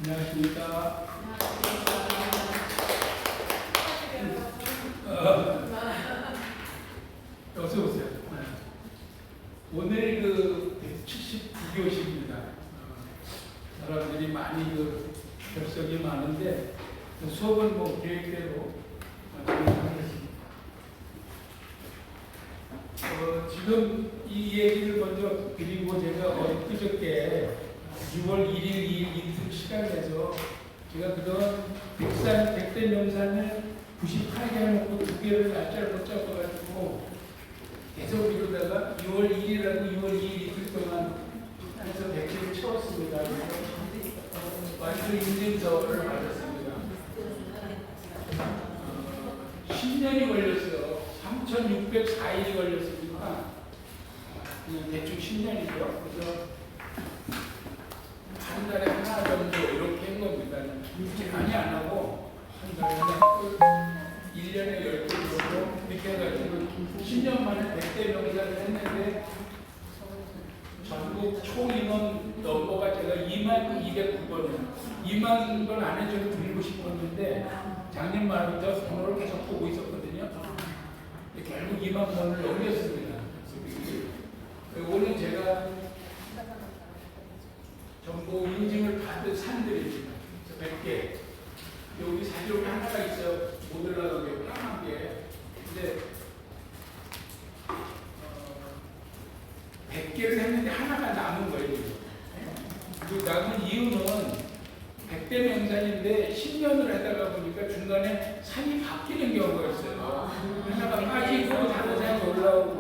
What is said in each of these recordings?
안녕하십니까. 어서 오세요. 오늘 그 179교시입니다. 사람들이 많이 결석이 많은데 수업은 뭐 계획대로 진행하겠습니다. 지금 이 얘기를 먼저 드리고 제가 엊그저께 6월 1일 2일 이틀 시간에서 제가 그동안 백대 명산을 98개 해놓고 2개를 날짜를 못 잡아가지고 계속 이러다가 6월 1일하고 6월 2일 이틀 동안 해서 100개를 채웠습니다. 완전 인증서를 받았습니다. 10년이 걸렸어요. 3,604일이 걸렸으니까 그냥 대충 10년이죠. 그래서 한 달에 하나 정도 이렇게 한 겁니다. 많이 안 하고 한 달에 하나 1년에 10개 정도 이렇게 해가지고 10년 만에 100대 명산을 했는데 전국 총 인원 넘버가 제가 22,209번이에요. 2만 번 안 해줘도 드리고 싶었는데 작년 말부터 번호를 계속 보고 있었거든요. 결국 2만 번을 넘겼습니다. 오늘 제가 정보 인증을 받은 산들입니다. 100개. 여기 사진이 하나가 있어요. 못 올라가게 까만 게. 근데 100개를 했는데 하나가 남은 거예요. 그 남은 이유는 100대 명산인데 10년을 하다가 보니까 중간에 산이 바뀌는 경우가 있어요. 하나가 빠지고 다른 산이 올라오고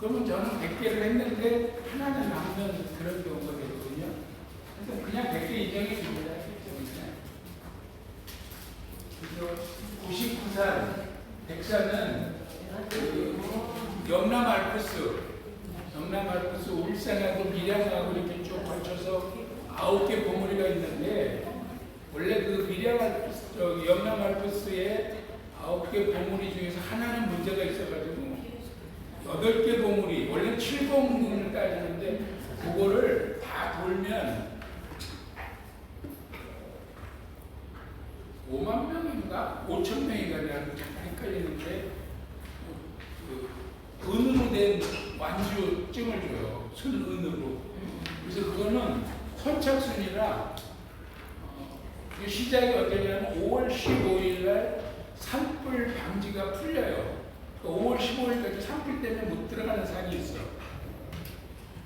그러면 저는 100개를 했는데 하나는 남는 그런 경우가 되거든요. 그래서 그냥 100개 인정해 줍니다. 그래서 99산, 100산은 영남 알프스 울산하고 밀양하고 이렇게 쭉 걸쳐서 9개 봉우리가 있는데 원래 그 영남 알프스에 9개 봉우리 중에서 하나는 문제가 있어가지고 8개 봉우리, 원래 7봉우리를 따지는데 그거를 다 돌면 5만 명인가? 5천 명인가? 내가 잠깐 헷갈리는데 은으로 된 완주증을 줘요. 순은으로. 그래서 그거는 선착순이라 시작이 어떠냐면 5월 15일 날 산불 방지가 풀려요. 5월 15일까지 산불 때문에 못 들어가는 산이 있어.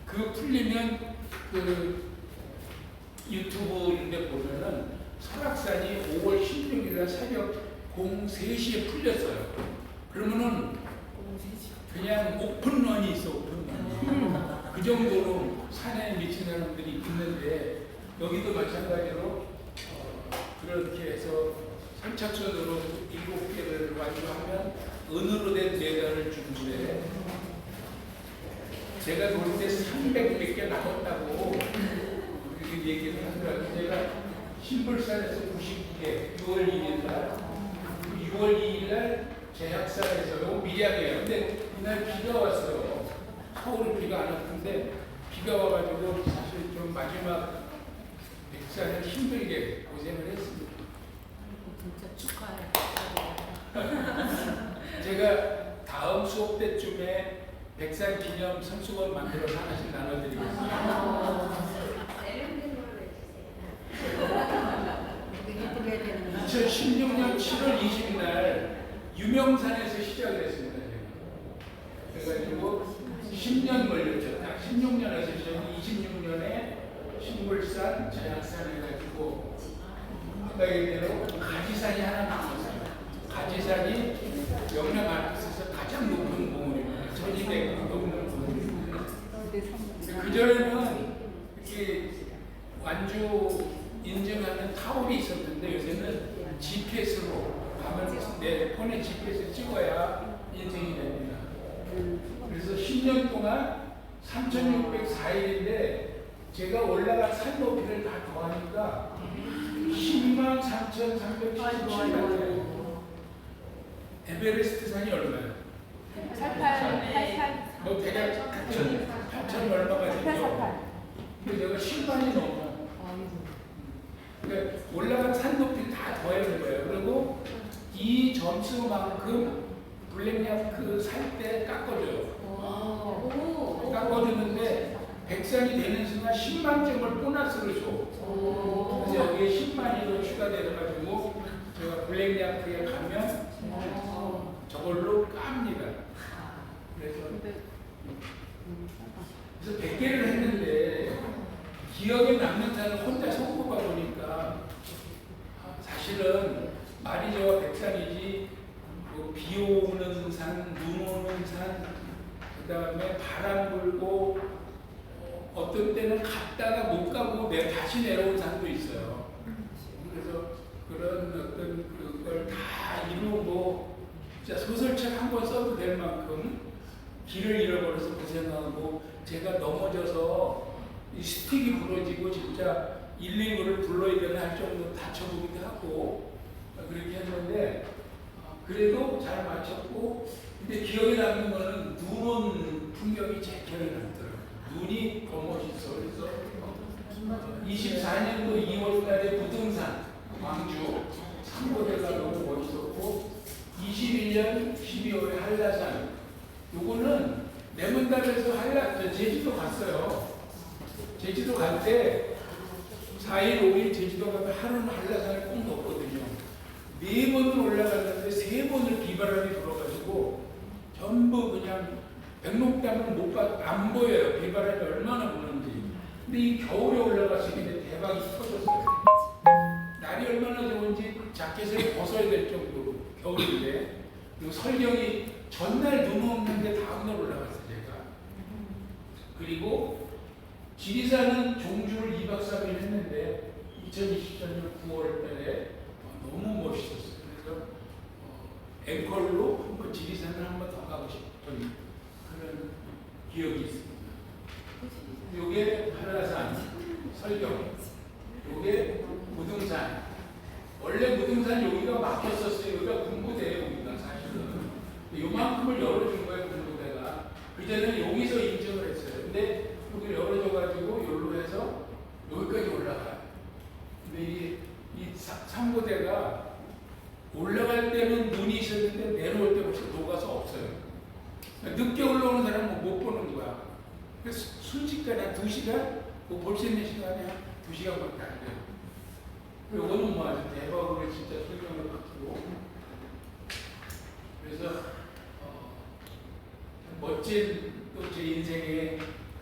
그거 풀리면 그 유튜브 이런 데 보면은 설악산이 5월 16일 날 새벽 03시에 풀렸어요. 그러면은 그냥 오픈런이 있어, 오픈런. 그 정도로 산에 미친 사람들이 있는데 여기도 마찬가지로 그렇게 해서 선착순으로 7개를 완주하면 은으로 된 메달을 주는데 제가 볼 때 300몇 개 남았다고 그렇게 얘기를 하더라고요. 제가 신불산에서 99개 6월 2일 날 6월 2일 날 제약사에서 밀양이에요. 근데 이날 비가 왔어요. 서울은 비가 안 왔는데 비가 와가지고 사실 좀 마지막 백산을 힘들게 고생을 했습니다. 진짜 축하해요. 제가 다음 수업 때쯤에 백산 기념 성수건 만들어서 하나씩 나눠드리겠습니다. 2016년 7월 20일 날 유명산에서 시작을 했습니다. 그래가지고 10년 걸렸죠. 딱 16년에서 시작해서 26년에 신불산, 제약산 해가지고 아까 얘기대로 가지산이 하나 남았어요. 가지산이 영남 알프스에서 가장 높은 봉우리입니다. 1200 넘는 봉우리입니다. 그전에는 이렇게 완주 인증하는 타올이 있었는데 요새는 GPS로 가면 내 폰에 GPS 찍어야 인증이 됩니다. 그래서 10년 동안 3,604일인데 제가 올라간 산 높이를 다 더하니까 103,377m. 에베레스트 산이 얼마예요? 88. 뭐 대략 8,000 얼마가 되죠? 근데 제가 10만이 넘어요. 그러니까 할 때 깎아줘요. 오. 깎아주는데 백산이 되는 순간 10만 점을 보너스를 줘. 오. 그래서 여기에 10만이 더 추가돼가지고 제가 블랙야크에 가면 저걸로 깝니다. 그래서 100개를 했는데 기억에 남는 산을 혼자 손꼽아 보니까 사실은 마리저와 백산이지 비 오는 산, 눈 오는 산, 그 다음에 바람 불고 어떤 때는 갔다가 못 가고 다시 내려온 산도 있어요. 그래서 그런 어떤 그걸 다 이루고 진짜 소설책 한 권 써도 될 만큼 길을 잃어버려서 고생하고 제가 넘어져서 이 스틱이 부러지고 진짜 119를 불러야 되나 할 정도로 다쳐보기도 하고 그렇게 했는데 그래도 잘 마쳤고 근데 기억에 남는 거는 눈 온 풍경이 제일 기억에 남더라고요. 눈이 더 멋있어. 그래서 24년도 2월 달에 부등산 광주 상고대가 너무 멋있었고 21년 12월에 한라산 요거는 레몬달에서 제주도 갔어요. 제주도 갈 때 4일 5일 제주도 가면 하루는 한라산을 꼭 넣거든요. 4번을 올라갔는데 3번을 비바람이 불어가지고 전부 그냥 백록담은 안 보여요. 비바람이 얼마나 부는지. 근데 이 겨울에 올라갔을 때 대박이 터졌어요. 날이 얼마나 좋은지 자켓을 벗어야 될 정도로 겨울인데 그리고 설경이 전날 눈 오는데 다음날 올라갔어요. 제가. 그리고 지리산은 종주를 2박 3일 했는데 2024년 9월 달에 너무 멋있었어요. 그래서 앵콜로 한번 지리산을 한번 더 가고 싶은 그런 기억이 있습니다. 요게 한라산, 설경, 요게 무등산. 원래 무등산 여기가 막혔었어요. 여기가 군부대예요. 여기가 사실은. 요만큼을 열어준 거예요. 군부대가. 그전에는 여기서 인증을 했어요. 근데 여기를 열어줘가지고 여기로 해서 여기까지 올라가요. 근데 이 상고대가 올라갈 때는 눈이 있었는데 내려올 때 벌써 녹아서 없어요. 늦게 올라오는 사람은 못 보는 거야. 그래서 순식간에 한 2시간? 볼 수 있는 시간이 한 2시간밖에 안 돼요. 이거는 뭐 아주 대박으로 진짜 설명을 바꾸고 그래서 멋진 또 제 인생의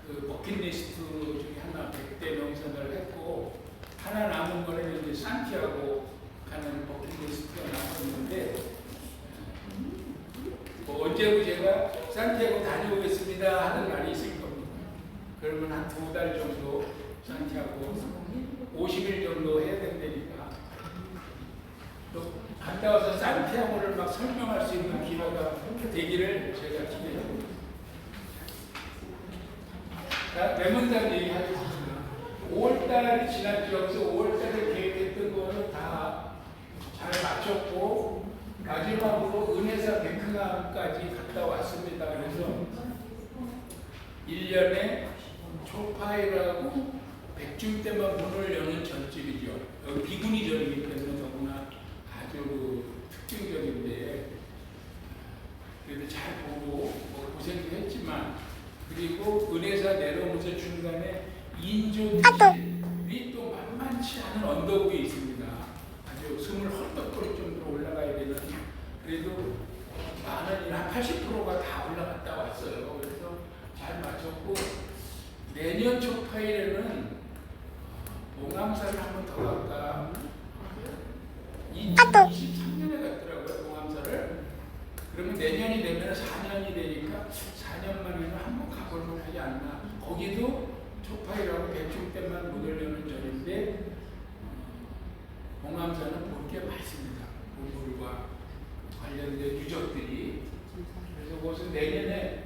그 버킷리스트 중에 하나 100대 명산을 했고 하나 남은 거는 이제 산티아고 가는 버킷리스트가 남았는데 뭐 언제고 제가 산티아고 다녀오겠습니다 하는 날이 있을 겁니다. 그러면 한 2달 정도 산티아고 50일 정도 해야 된다니까 또 갔다 와서 산티아고를 막 설명할 수 있는 기회가 되기를 제가 기대합니다. 자, 레몬단 얘기하겠습니다. 5월달이 지났죠. 그래서 5월달에 계획했던 거는 다 잘 마쳤고 마지막으로 은혜사 베트남까지 갔다 왔습니다. 그래서 1년에 초파이라고 백중 때만 문을 여는 전집이죠. 여기 비구니 전이기 때문에 너무나 아주 특징적인데 그래도 잘 보고 고생도 했지만 그리고 은혜사 내려오면서 중간에 인조들이 또 만만치 않은 언덕 위에 있습니다. 아주 숨을 헐떡거릴 정도로 올라가야 되는 그래도 많은 한 80%가 다 올라갔다 왔어요. 그래서 잘 마쳤고 내년 초파일에는 봉암산을 한번 더 갈까 2023년에 갔더라고요. 봉암산을 그러면 내년이 되면 4년이 되니까 4년 만에는 한번 가볼만 하지 않나. 거기도 초파이라고 백중 때만 문을 여는 절인데 봉암산은 볼 게 많습니다. 보물과 관련된 유적들이. 그래서 그것은 내년에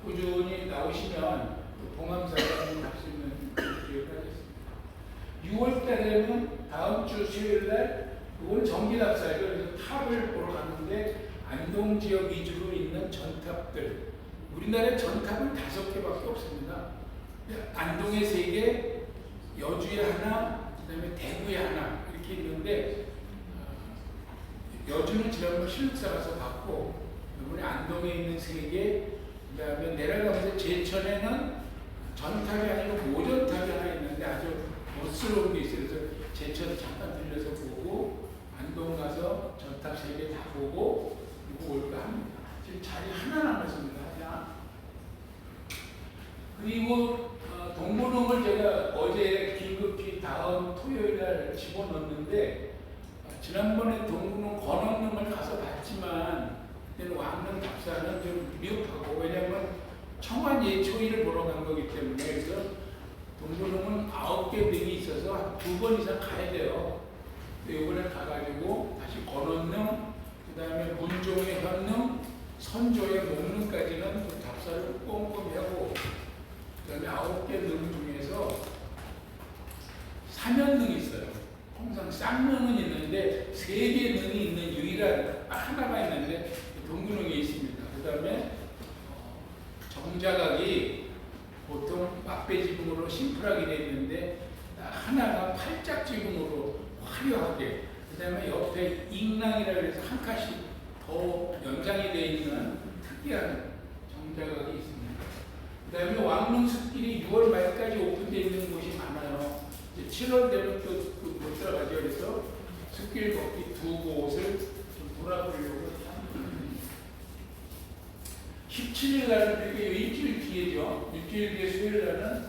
꾸준히 나오시면 봉암산을 한번 갈 수 있는 기회가 하겠습니다. 6월 달에는 다음 주 수요일 날 그건 정기답사예요. 그래서 탑을 보러 갔는데 안동 지역 위주로 있는 전탑들. 우리나라에 전탑은 5개밖에 없습니다. 안동에 3개, 여주에 하나, 그다음에 대구에 하나 이렇게 있는데 여주는 지난번 실육사 가서 봤고 이번에 안동에 있는 3개, 그다음에 내려가면서 제천에는 전탑이 아니고 모전탑이 하나 있는데 아주 멋스러운 게 있어요. 그래서 제천 잠깐 들려서 보고 안동 가서 전탑 3개 다 보고 그리고 올까 합니다. 지금 자리 하나 남았습니다. 하나. 그리고 동문홍을 제가 어제 긴급히 다음 토요일 날 집어넣었는데 지난번에 동문홍 권원릉을 가서 봤지만 그때는 왕릉 답사는 좀 미흡하고 왜냐하면 청원 예초일을 보러 간 거기 때문에 그래서 동문홍은 9개 등이 있어서 2번 이상 가야 돼요. 이번에 가가지고 다시 권원릉, 그 다음에 문종의 현릉, 선조의 목릉까지는 좀 답사를 꼼꼼히 하고 그 다음에 9개 능 중에서 사면능이 있어요. 항상 쌍능은 있는데 3개 능이 있는 유일한 하나가 있는데 동문흥에 있습니다. 그 다음에 정자각이 보통 막배지붕으로 심플하게 되어 있는데 하나가 팔짝지붕으로 화려하게 그 다음에 옆에 익랑이라고 해서 한 칸씩 더 연장이 되어 있는 특이한 정자각이 있습니다. 그 다음에 왕릉 숲길이 6월 말까지 오픈되어 있는 곳이 많아요. 이제 7월 되면 또 못 들어가죠. 그래서 숲길 걷기 2곳을 좀 돌아보려고 17일 날은 이게 일주일 뒤에죠. 일주일 뒤에 수요일 날은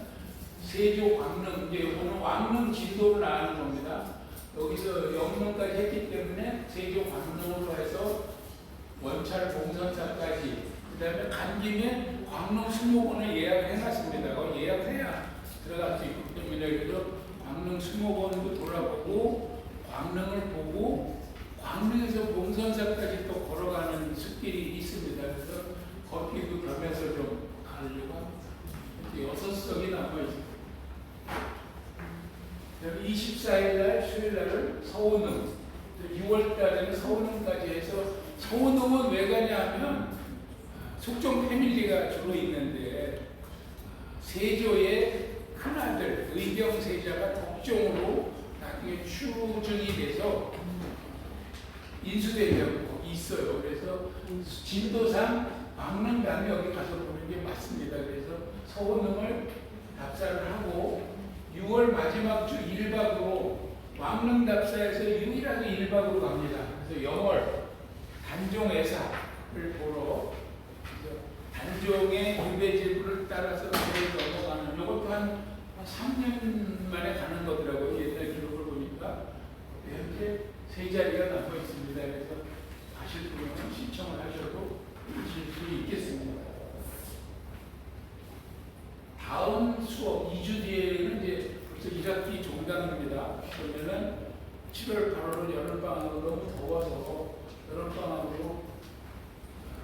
세조 왕릉, 이제 이거는 왕릉 진도를 나가는 겁니다. 여기서 영릉까지 했기 때문에 세조 왕릉으로 해서 원찰 봉선사까지 그 다음에 간 김에 광릉 수목원을 예약을 해놨습니다. 거기 예약해야 들어갈 수 있기 때문에 그래서 광릉 수목원도 돌아보고 광릉을 보고 광릉에서 봉선사까지 또 걸어가는 숲길이 있습니다. 그래서 걷기도 가면서 좀 가려고 합니다. 6석이 남아있습니다. 24일 날 수요일 날은 서운릉 6월 달에는 서운릉까지 해서 서운릉은 왜 가냐 하면 숙종 패밀리가 주로 있는데 세조의 큰아들 의병세자가 덕종으로 나중에 추증이 돼서 인수되려고 있어요. 그래서 진도상 왕릉 여기 가서 보는 게 맞습니다. 그래서 서운릉을 답사를 하고 6월 마지막 주 1박으로 왕릉 답사에서 유일하게 1박으로 갑니다. 그래서 영월 단종애사를 보러 단종의 유배지부를 따라서 넘어가는 이것도 한 3년 만에 가는 거더라고요. 옛날 기록을 보니까 현재 3자리가 남아 있습니다. 그래서 가실 분은 신청을 하셔도 가실 수 있겠습니다. 다음 수업 2주 뒤에는 이제 벌써 1학기 종강입니다. 그러면은 7월 8월은 여름방학으로 너무 더워서 여름방학으로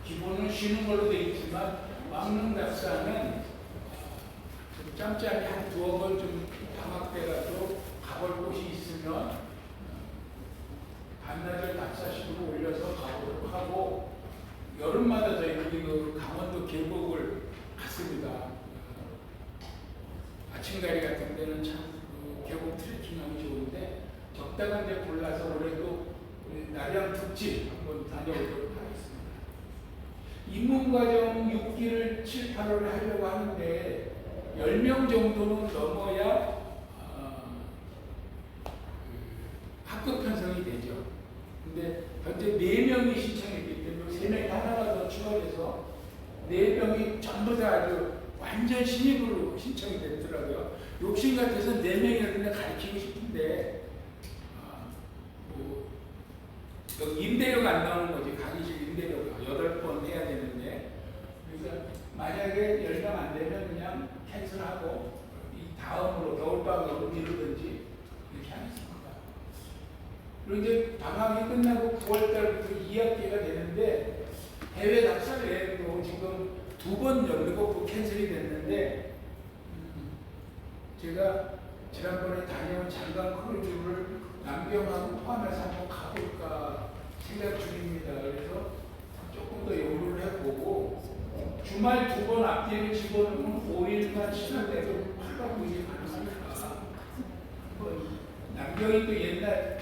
기본은 쉬는 걸로 되어 있지만 왕릉 답사는 좀 짬짬이 한 2번 좀 방학 때라도 가볼 곳이 있으면 반나절 답사식으로 올려서 가보도록 하고 여름마다 저희들이 그 강원도 계곡을 갔습니다. 아침가리 같은 데는 참 계곡 트레킹하기 좋은데 적당한 데 골라서 올해도 나량 특집 한번 다녀오도록 하겠습니다. 입문과정 6기를 7, 8월에 하려고 하는데 10명 정도는 넘어야 학급 편성이 되죠. 근데 현재 4명이 신청했기 때문에 3명이 하나가 더 추가돼서 4명이 전부 다 아주 완전 신입으로 신청이 됐더라고요. 욕심 같아서 4명이었는데 가르치고 싶은데 여기 임대료가 안 나오는 거지. 강의실 임대료가 8번 해야 되는데 그래서 만약에 10명 안 되면 그냥 캔슬하고 이 다음으로 겨울방학으로 미루든지 이렇게 하겠습니다. 그리고 이제 방학이 끝나고 9월달부터 2학기가 되는데 해외 답사 여행도 지금 2번 연거푸 캔슬이 됐는데 제가 지난번에 다녀온 장강 크루즈를 남경하고 포함해서 한번 가볼까 생각 중입니다. 그래서 조금 더 연구를 해보고 주말 2번 앞뒤를 집어넣으면 5일만 시간 내도 8박 9일이 가능하니까 남경이 또 옛날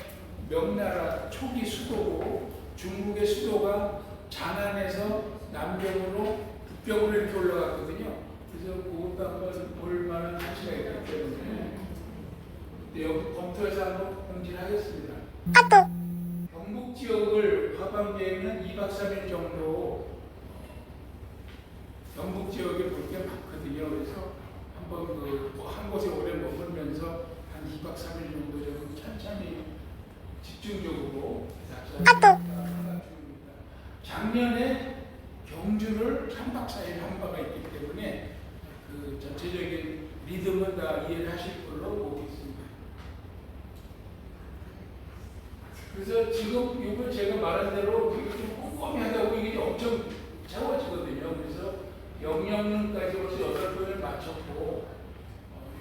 명나라 초기 수도고 중국의 수도가 장안에서 남경으로 북경으로 이렇게 올라갔거든요. 그래서 그것도 한번 볼 만한 가치가 있기 때문에 여기 검토해서 한번 공지하겠습니다. 경북 지역을 하반기에는 2박 3일 정도 경북 지역에 볼 게 많거든요. 그래서 한번 한 곳에 오래 머물면서 한 2박 3일 정도 좀 천천히 집중적으로 작년에 경주를 3박 4일 한 바가 있기 때문에 그 전체적인 리듬은 다 이해를 하실 걸로 보겠습니다. 그래서 지금 이거 제가 말한 대로 이게 좀 꼼꼼히 하다고 이게 엄청 채워지거든요. 그래서 영영능까지 벌써 8번을 마쳤고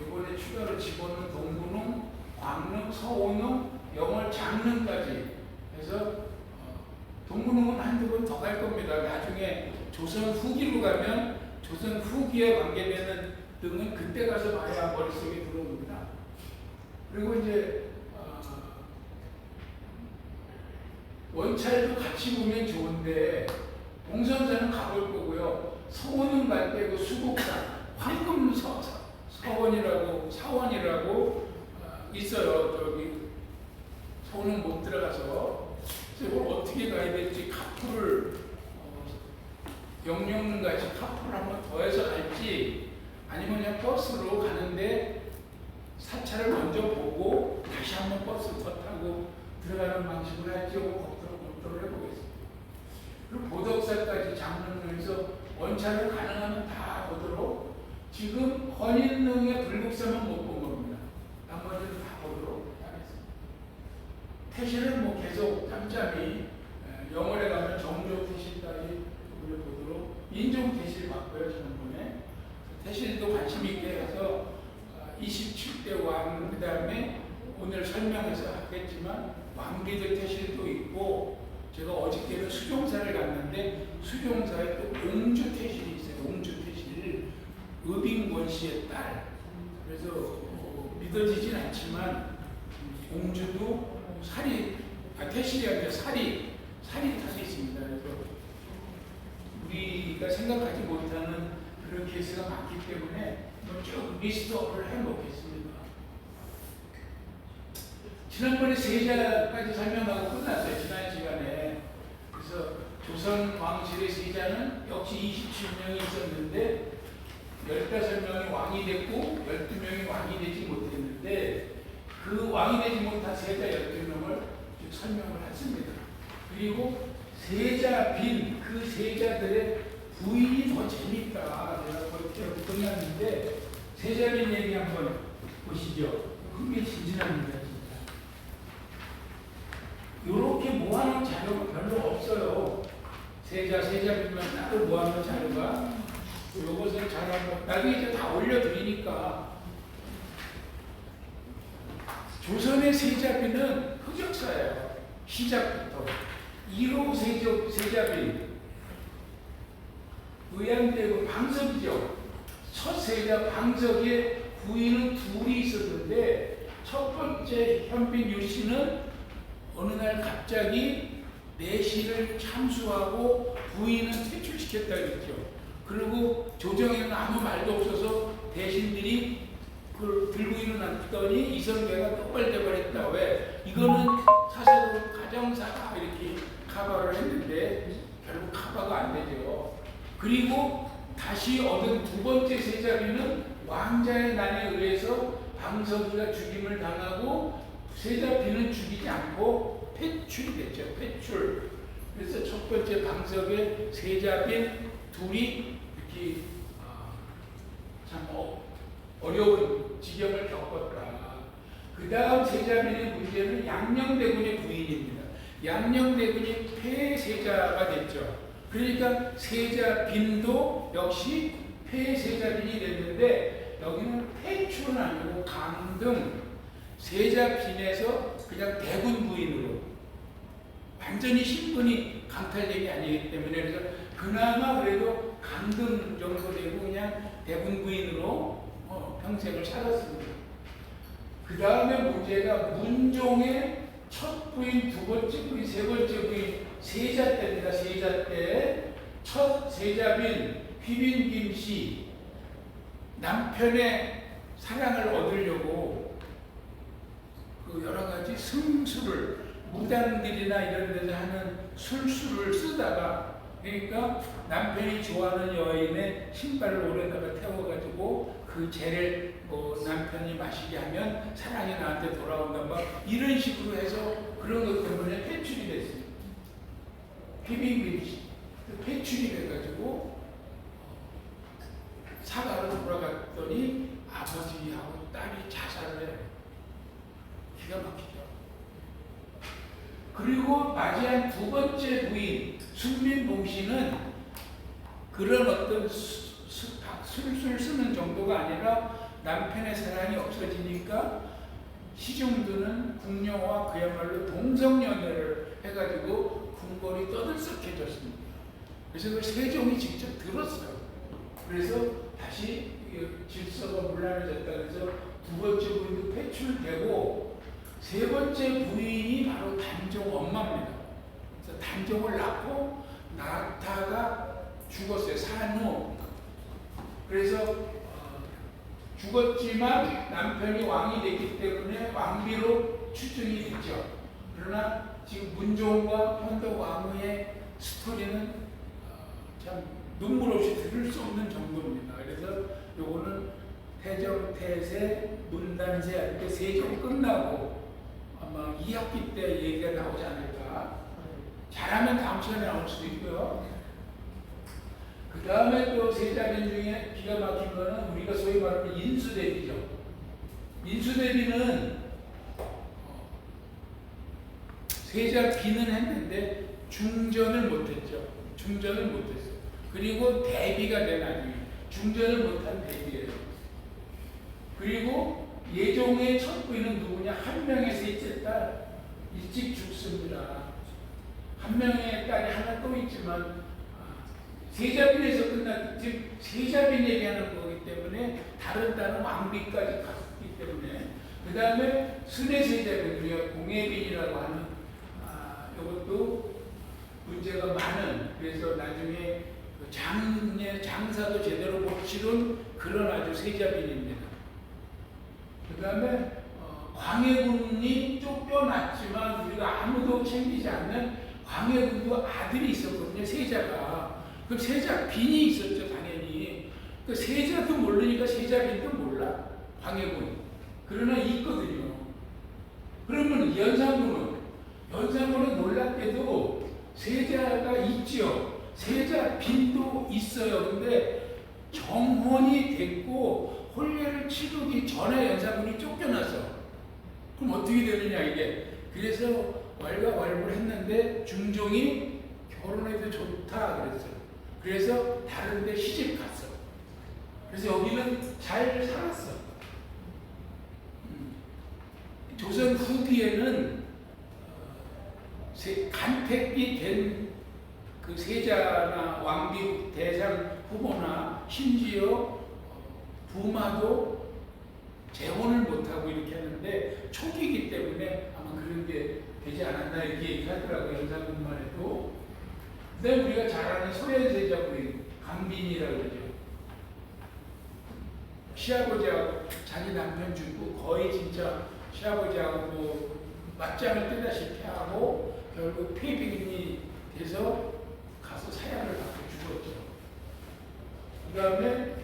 이번에 추가로 집어넣은 동구능, 광능, 서오능, 영월 장능까지 해서 동구능은 한두 번 더 갈 겁니다. 나중에 조선 후기로 가면 조선 후기에 관계되는 등은 그때 가서 봐야 머릿속에 들어옵니다. 그리고 이제 원찰도 같이 보면 좋은데 동선사는 가볼 거고요. 서원은 갈 때 그 수곡산 황금 서원이라고 사원이라고 있어요. 저기 서원은 못 들어가서 그래서 이걸 어떻게 가야 될지 카풀을 영영릉 같이 카풀을 한번 더해서 갈지 아니면 그냥 버스로 가는데 사차를 먼저 보고 다시 한번 버스 더 타고 들어가는 방식으로 할지 검토를 해보겠습니다. 그리고 보덕사까지 장릉에서 원차를 가능하면 다 보도록 지금 헌인릉의 불국사만 못 본 겁니다. 나머지는 다 보도록 하겠습니다. 태실은 뭐 계속 짬짬이 영월에 가면 정조 태실까지 보도록 인종 태실 봤고요. 지난번에 태실도 관심 있게 해서 27대 왕 그 다음에 오늘 설명해서 하겠지만 왕비들 태실도 있고 제가 어저께는 수종사를 갔는데 수종사에 또 옹주 태실이 있어요. 옹주 태실 의빙권 씨의 딸. 그래서 믿어지진 않지만 옹주도 태실이 아니라 살이 타고 있습니다. 그래서 우리가 생각하지 못하는 그런 케이스가 많기 때문에 쭉 리스트업을 해놓겠습니다. 지난번에 세자까지 설명하고 끝났어요. 지난 시간에. 그래서 조선 왕실의 세자는 역시 27명이 있었는데 15명이 왕이 됐고 12명이 왕이 되지 못했는데 그 왕이 되지 못한 세자 12명을 설명을 했습니다. 그리고 세자 빈 그 세자들의 부인이 더 재밌다. 제가 그렇게 끝났는데 세자 빈 얘기 한번 보시죠. 흥미진진합니다. 이렇게 모아놓은 자료가 별로 없어요. 세자비만 따로 모아놓은 자료가 이것을 잘하고 나중에 이제 다 올려드리니까 조선의 세자비는 흑역사예요. 시작부터 1호 세자비 의안대군 방석이죠. 첫 세자 방석에 부인은 둘이 있었는데 첫 번째 현빈 유씨는 어느 날 갑자기 내시를 참수하고 부인은 퇴출시켰다 그랬죠. 그리고 조정에는 아무 말도 없어서 대신들이 그걸 들고 일어났더니 이성계가 떡발대발했다. 왜? 이거는 사실은 가정사가 이렇게 커버를 했는데 결국 커버가 안 되죠. 그리고 다시 얻은 두 번째 세자비는 왕자의 난에 의해서 방석이가 죽임을 당하고 세자비는 죽이지 않고 폐출이 됐죠. 폐출. 그래서 첫 번째 방석에 세자빈 둘이 이렇게 참 어려운 지경을 겪었다. 그 다음 세자빈의 문제는 양녕대군의 부인입니다. 양녕대군이 폐세자가 됐죠. 그러니까 세자빈도 역시 폐세자빈이 됐는데 여기는 폐출은 아니고 강등 세자빈에서 그냥 대군 부인으로 완전히 신분이 강탈된 게 아니기 때문에 그래서 그나마 그래도 강등 정도 되고 그냥 대군 부인으로 평생을 살았습니다. 그 다음에 문제가 문종의 첫 부인, 두 번째 부인, 세 번째 부인 세자 때입니다. 세자 때 첫 세자빈 휘빈 김씨 남편의 사랑을 얻으려고 그 여러 가지 승수를 무당들이나 이런 데서 하는 술수를 쓰다가 그러니까 남편이 좋아하는 여인의 신발을 오래다가 태워가지고 그 죄를 남편이 마시게 하면 사랑이 나한테 돌아온다 막 이런 식으로 해서 그런 것 때문에 폐출이 됐습니다. 휘빈김씨 폐출이 돼가지고 사가로 돌아갔더니 아버지하고 딸이 자살을 해요. 기가 막히죠. 그리고 맞이한 두 번째 부인 순민봉 씨는 그런 어떤 술술 쓰는 정도가 아니라 남편의 사랑이 없어지니까 시중드는 궁녀와 그야말로 동성연애를 해가지고 궁궐이 떠들썩해졌습니다. 그래서 그 세종이 직접 들었어요. 그래서 다시 질서가 문란해졌다 그래서 두 번째 부인도 폐출되고 세 번째 부인이 바로 단종 엄마입니다. 그래서 단종을 낳고 낳다가 죽었어요. 산후. 그래서 죽었지만 남편이 왕이 됐기 때문에 왕비로 추정이 됐죠. 그러나 지금 문종과 현덕 왕후의 스토리는 참 눈물 없이 들을 수 없는 정도입니다. 그래서 요거는 태정, 태세, 문단세 할 때 세종 끝나고 아마 2학기 때 얘기가 나오지 않을까. 잘하면 다음 시간에 나올 수도 있고요. 그 다음에 또 세자빈 중에 기가 막힌 거는 우리가 소위 말하는 인수대비죠. 인수대비는 세자빈은 했는데 중전을 못했죠. 중전을 못했어요. 그리고 대비가 된 나중에 중전을 못한 대비예요. 그리고 예종의 첫 부인은 누구냐? 한 명의 셋째 딸 일찍 죽습니다. 한 명의 딸이 하나 또 있지만 세자빈에서 끝났지 세자빈 얘기하는 거기 때문에 다른 딸은 왕비까지 갔기 때문에 그 다음에 순회 세자빈 우리가 공예빈이라고 하는 이것도 문제가 많은 그래서 나중에 장사도 제대로 못 치른 그런 아주 세자빈입니다. 그 다음에 광해군이 쫓겨났지만 우리가 아무도 챙기지 않는 광해군도 아들이 있었거든요. 세자가. 그럼 세자빈이 있었죠. 당연히. 그 세자도 모르니까 세자빈도 몰라. 광해군. 그러나 있거든요. 그러면 연산군은 놀랍게도 세자가 있죠. 세자빈도 있어요. 근데 정혼이 됐고 혼례를 치르기 전에 연산군이 쫓겨나서 그럼 어떻게 되느냐 이게. 그래서 왈가왈부를 했는데 중종이 결혼해도 좋다 그랬어요. 그래서 다른 데 시집 갔어. 그래서 여기는 잘 살았어. 조선 후기에는 간택이 된 그 세자나 왕비 대상 후보나 심지어 부마도 재혼을 못하고 이렇게 하는데 초기이기 때문에 아마 그런 게 되지 않았나 이렇게 얘기하더라고요. 연산군만 해도. 그 다음에 우리가 잘 아는 소현세자 부인 강빈이라고 그러죠. 시아버지하고 자기 남편 죽고 거의 진짜 시아버지하고 뭐 맞짱을 뜨다시피 하고 결국 폐비인이 돼서 가서 사약을 받고 죽었죠. 그 다음에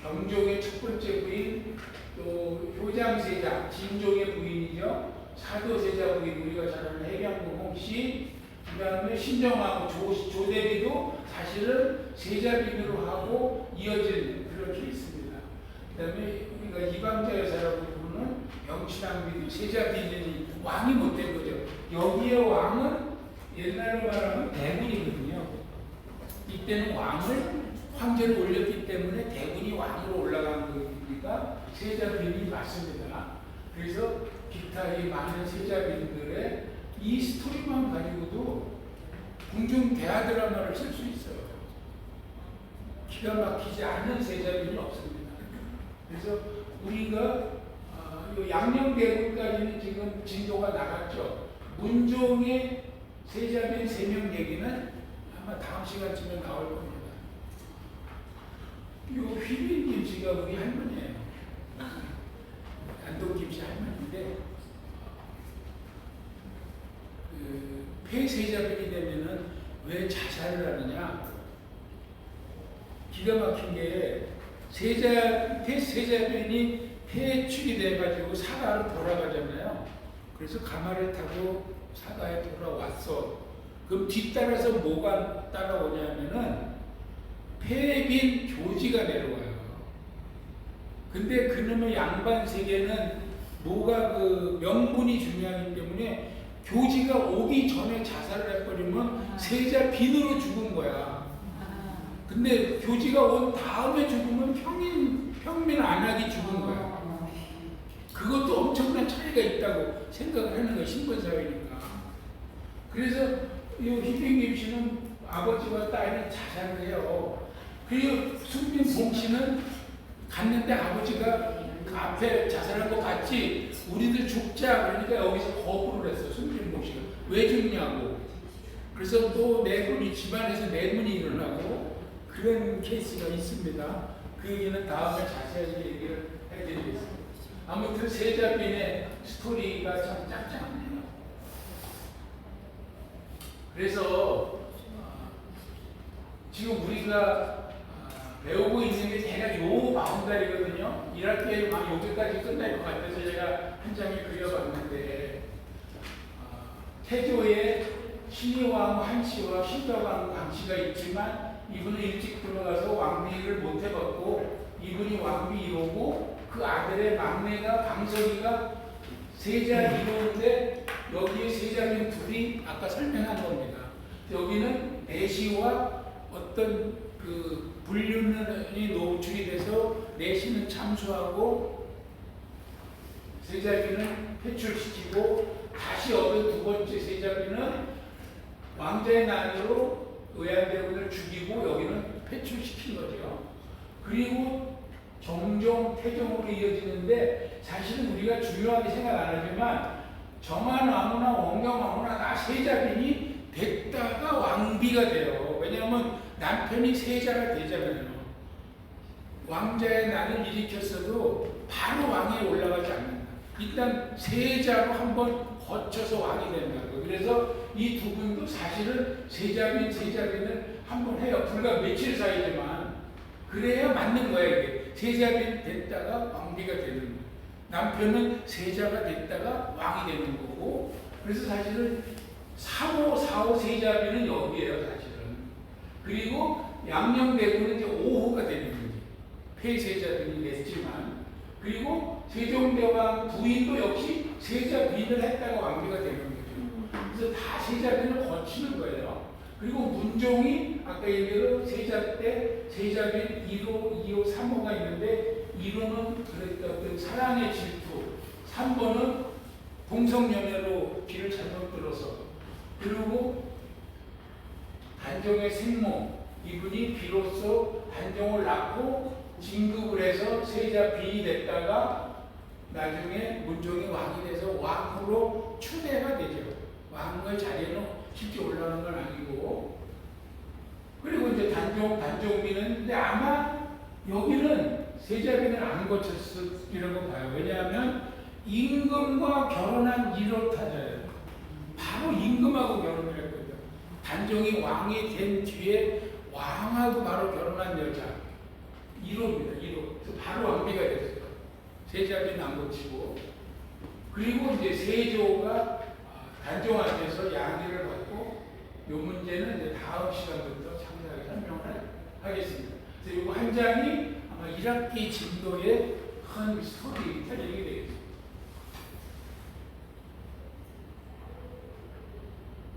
경종의 첫 번째 부인 또 효장세자 진종의 부인이죠. 사도세자 부인 우리가 잘 아는 해경공홍 씨. 그 다음에 신정하고 조대비도 사실은 세자빈으로 하고 이어진 그런 케이스입니다. 그 다음에 우리가 이방자 여사라고 부르는 명치랑비도 세자빈이 왕이 못된 거죠. 여기에 왕은 옛날로 말하면 대군이거든요. 이때는 왕을 황제를 올렸기 때문에 대군이 왕으로 올라간 거니까 세자빈이 맞습니다. 그래서 기타 이 많은 세자빈들의 이 스토리만 가지고도 궁중 대하 드라마를 쓸 수 있어요. 기가 막히지 않는 세자빈이 없습니다. 그래서 우리가 양녕대군까지는 지금 진도가 나갔죠. 문종의 세자빈 3명 얘기는 아마 다음 시간쯤에 나올 겁니다. 이 휘빈 김씨가 우리 할머니예요. 안동 김씨 할머니인데 폐세자빈이 되면은 왜 자살을 하느냐? 기가 막힌 게 폐세자빈이 폐출이 돼가지고 사가로 돌아가잖아요. 그래서 가마를 타고 사가에 돌아왔어. 그럼 뒤따라서 뭐가 따라오냐면은 폐빈 교지가 내려와요. 근데 그놈의 양반 세계는 뭐가 그 명분이 중요하기 때문에 교지가 오기 전에 자살을 해버리면 세자 빈으로 죽은 거야. 근데 교지가 온 다음에 죽으면 평민 안하기 죽은 거야. 그것도 엄청난 차이가 있다고 생각을 하는 거야. 신분사회니까. 그래서 이 희빈김 씨는 아버지와 딸이 자살을 해요. 그리고 순빈봉 씨는 갔는데 아버지가 그 앞에 자살한 거 같지? 우리들 죽자. 그러니까 여기서 거부를 했어. 순빈봉 씨가. 왜 죽냐고. 그래서 또 내분이 집안에서 내분이 일어나고 그런 케이스가 있습니다. 그 얘기는 다음에 자세하게 얘기를 해드리겠습니다. 아무튼 세자빈의 스토리가 참 짱짱하네요. 그래서 지금 우리가 배우고 있는 게 제가 요 마음가이거든요. 1학기에 막 여기까지 끝날 것 같아서 제가 한 장에 그려봤는데 태조의 신의왕 한씨와 신덕왕 강씨가 있지만 이분은 일찍 들어가서 왕비를 못 해봤고 이분이 왕비 1호고 그 아들의 막내가 방석이가 세자 1호인데 여기에 세자는 둘이 아까 설명한 겁니다. 여기는 내시와 어떤 그 불륜이 노출이 돼서 내시는 참수하고 세자비는 퇴출시키고 다시 얻은 두 번째 세자비는 왕자의 난으로 의안대군을 죽이고 여기는 퇴출시킨 거죠. 그리고 종종 태종으로 이어지는데 사실은 우리가 중요하게 생각 안 하지만 정한왕후나 원경왕후나 다 세자빈이 됐다가 왕비가 돼요. 왜냐하면 남편이 세자가 되잖아요. 왕자의 난을 일으켰어도 바로 왕위에 올라가지 않는다. 일단 세자로 한번 거쳐서 왕이 된다고. 그래서 이 두 분도 사실은 세자빈을 한번 해요. 불과 며칠 사이지만 그래야 맞는 거야 이게. 세자빈 됐다가 왕비가 되는 거예요. 남편은 세자가 됐다가 왕이 되는 거고. 그래서 사실은 3호, 4호 세자빈은 여기에요 사실은. 그리고 양녕대군은 이제 5호가 되는 거지. 폐세자빈이 됐지만. 그리고 세종대왕 부인도 역시 세자빈을 했다가 왕비가 되는 거죠. 그래서 다 세자빈을 거치는 거예요. 그리고 문종이 아까 얘기한 세자 때 세자빈 1호, 2호, 3호가 있는데 1호는 그러니까 어떤 사랑의 질투, 3번은 동성연애로 길을 잘못 들어서, 그리고 단종의 생모, 이분이 비로소 단종을 낳고 진급을 해서 세자빈이 됐다가 나중에 문종이 왕이 돼서 왕으로 추대가 되죠. 왕의 자리에는 쉽게 올라가는 건 아니고. 그리고 이제 단종비는 근데 아마 여기는 세자빈을 안 거쳤으리라고 봐요. 왜냐하면 임금과 결혼한 1호 타자예요. 바로 임금하고 결혼을 했거든요. 단종이 왕이 된 뒤에 왕하고 바로 결혼한 여자 1호입니다. 1호. 그래서 바로 왕비가 됐어요. 세자빈 안 거치고. 그리고 이제 세조가 단종한테서 양해를 받고 이 문제는 이제 다음 시간부터 상세하게 설명을 하겠습니다. 그래서 이거 한 장이 아마 1학기 진도의 큰 스토리 텔링이 되겠습니다.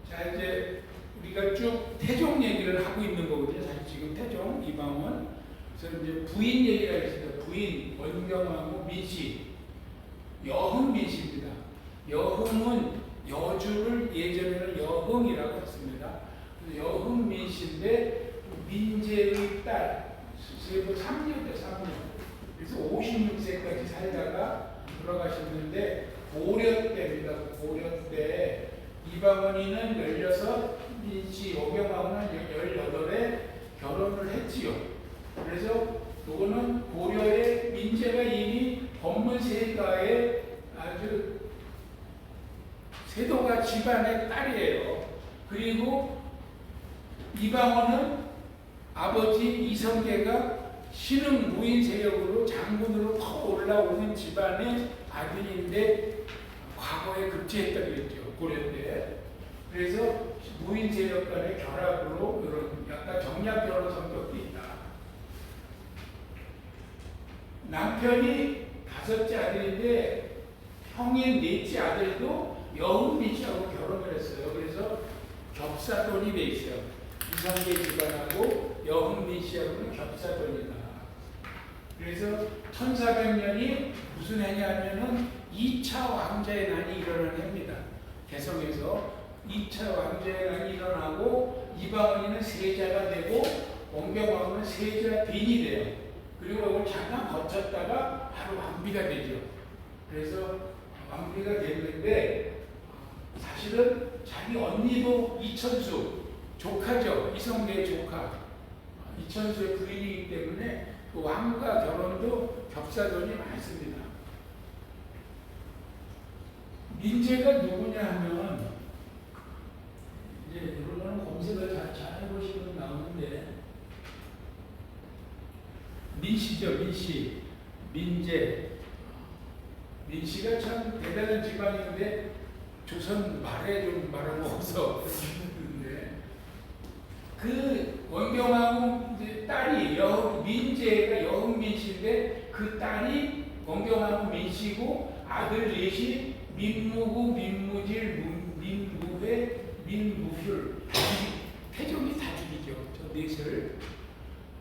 자, 이제 우리가 쭉 태종 얘기를 하고 있는 거거든요. 사실 지금 태종, 이방원. 그래서 이제 부인 얘기가 있습니다. 부인, 원경하고 민씨, 여흥 민씨입니다. 여흥은 여주를 예전에는 여흥이라고 했습니다. 여흥 민씨인데 민재의 딸, 세부 3년대 3년. 그래서 56세까지 살다가 돌아가셨는데 고려 때입니다. 고려 때 이방원이는 16, 민씨 오경하고는 18에 결혼을 했지요. 그래서 이거는 고려의 민제가 이미 법문세가의 아주 세도가 집안의 딸이에요. 그리고 이방원은 아버지 이성계가 신흥 무인 세력으로 장군으로 더 올라오는 집안의 아들인데 과거에 급제했다고 했죠. 고려 때. 그래서 무인 세력 간의 결합으로 이런 약간 정략 결혼 성격도 있다. 남편이 5째 아들인데 형인 4째 아들도 여흥민 씨하고 결혼을 했어요. 그래서 겹사돈이 돼 있어요. 이성계 집안하고 여흥민 씨하고는 겹사돈이다. 그래서 1400년이 무슨 해냐면은 2차 왕자의 난이 일어난 해입니다. 개성에서 2차 왕자의 난이 일어나고 이방원이는 세자가 되고 원경왕후는 세자 빈이 돼요. 그리고 이걸 잠깐 거쳤다가 바로 왕비가 되죠. 그래서 왕비가 됐는데 사실은 자기 언니도 이천수 조카죠. 이성계의 조카 이천수의 부인이기 때문에 그 왕과 결혼도 겹사돈이 많습니다. 민제가 누구냐 하면 이제 이런 거는 검색을 잘 해보시면 나오는데 민씨죠. 민씨 민제 민씨가 참 대단한 집안인데 조선 말에 좀 말하고 없어. 그 원경왕후 딸이 민제가 여흥민 씨인데 그 딸이 원경왕후 민씨고 아들 넷이 민무구, 민무질, 민무회, 민무휴 태종이 다 죽이죠. 저 넷을.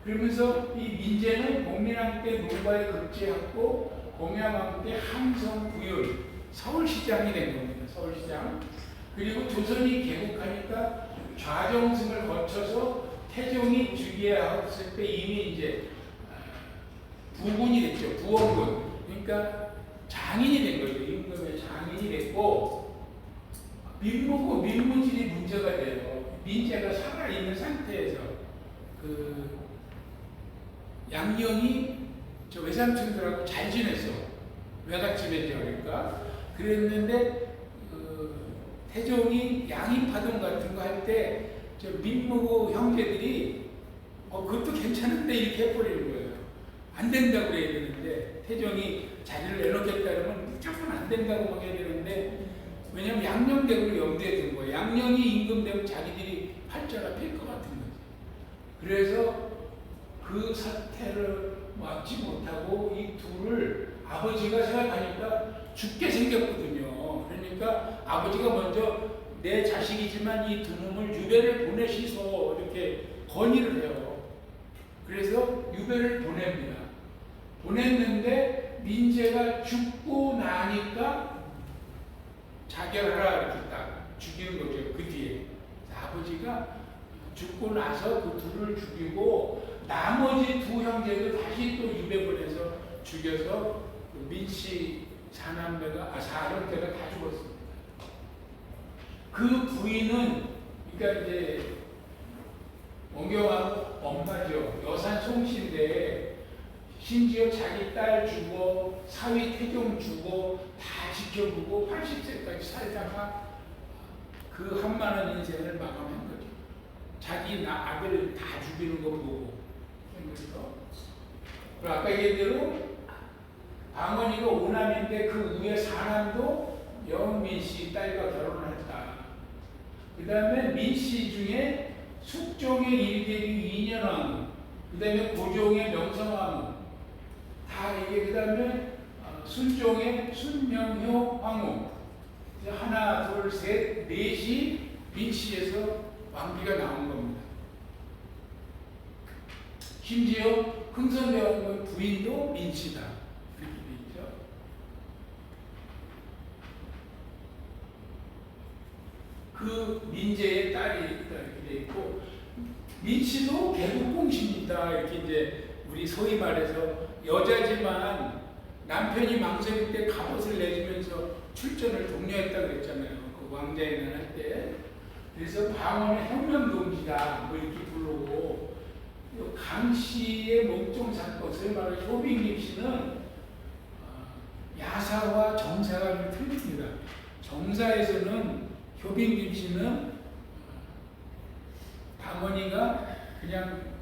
그러면서 이 민제는 공민왕 때 노바에 급제하고 공양왕 때 함성부율 서울시장이 된 겁니다. 서울시장. 그리고 조선이 개국하니까 좌정승을 거쳐서 태종이 즉위했을 때 이미 이제 부군이 됐죠. 부원군. 그러니까 장인이 된 거죠. 임금의 장인이 됐고 민무고 민무질이 문제가 돼요. 민제가 살아있는 상태에서 그 양령이 저 외삼촌들하고 잘 지냈어. 외갓집에 그러니까 그랬는데 태종이 양입파동 같은 거 할 때 저 민무고 형제들이 그것도 괜찮은데 이렇게 해버리는 거예요. 안 된다고 그래야 되는데 태종이 자리를 내놓겠다 그러면 무조건 안 된다고 해야 되는데 왜냐면 양녕대군을 염두에 둔 거예요. 양녕이 임금되면 자기들이 팔자가 필 것 같은 거지. 그래서 그 사태를 막지 못하고 이 둘을 아버지가 생각하니까 죽게 생겼거든요. 그러니까 아버지가 먼저 내 자식이지만 이 두 놈을 유배를 보내시소 이렇게 건의를 해요. 그래서 유배를 보냅니다. 보냈는데 민제가 죽고 나니까 자결하라 이렇게 딱 죽이는 거죠. 그 뒤에 아버지가 죽고 나서 그 둘을 죽이고 나머지 두 형제도 다시 또 유배 보내서 죽여서 그 민씨 사형제가 다 죽었습니다. 그 부인은 그러니까 이제 원경왕후 엄마죠. 여산 송씨인데 심지어 자기 딸 주고 사위 태종 주고 다 지켜보고 80세까지 살다가 그 한만한 인생을 마감한 거죠. 자기 아들 다 죽이는 거 보고. 그리고 아까 얘기한 대로 방언이가 5남인데 그 위에 4남도 여흥민씨 딸과 결혼을 했다. 그 다음에 민씨 중에 숙종의 일개리 이년왕후, 그 다음에 고종의 명성왕후, 다 이게 그 다음에 순종의 순명효 황후, 하나, 둘, 셋, 넷이 민씨에서 왕비가 나온 겁니다. 심지어 흥선대왕의 부인도 민씨다. 이렇게 돼 있죠. 그 민제의 딸이 이렇게 돼 있고 민씨도 개국공신이다. 이렇게 이제 우리 소위 말해서 여자지만 남편이 망설일 때 갑옷을 내주면서 출전을 독려했다고 그랬잖아요. 그 왕자의 날 할 때. 그래서 방언의 혁명동지다 뭐 이렇게 부르고, 강씨의 목종 사건, 소위 말하는 효빙김 씨는 야사와 정사가 좀 틀립니다. 정사에서는 효빙김 씨는 방언이가 그냥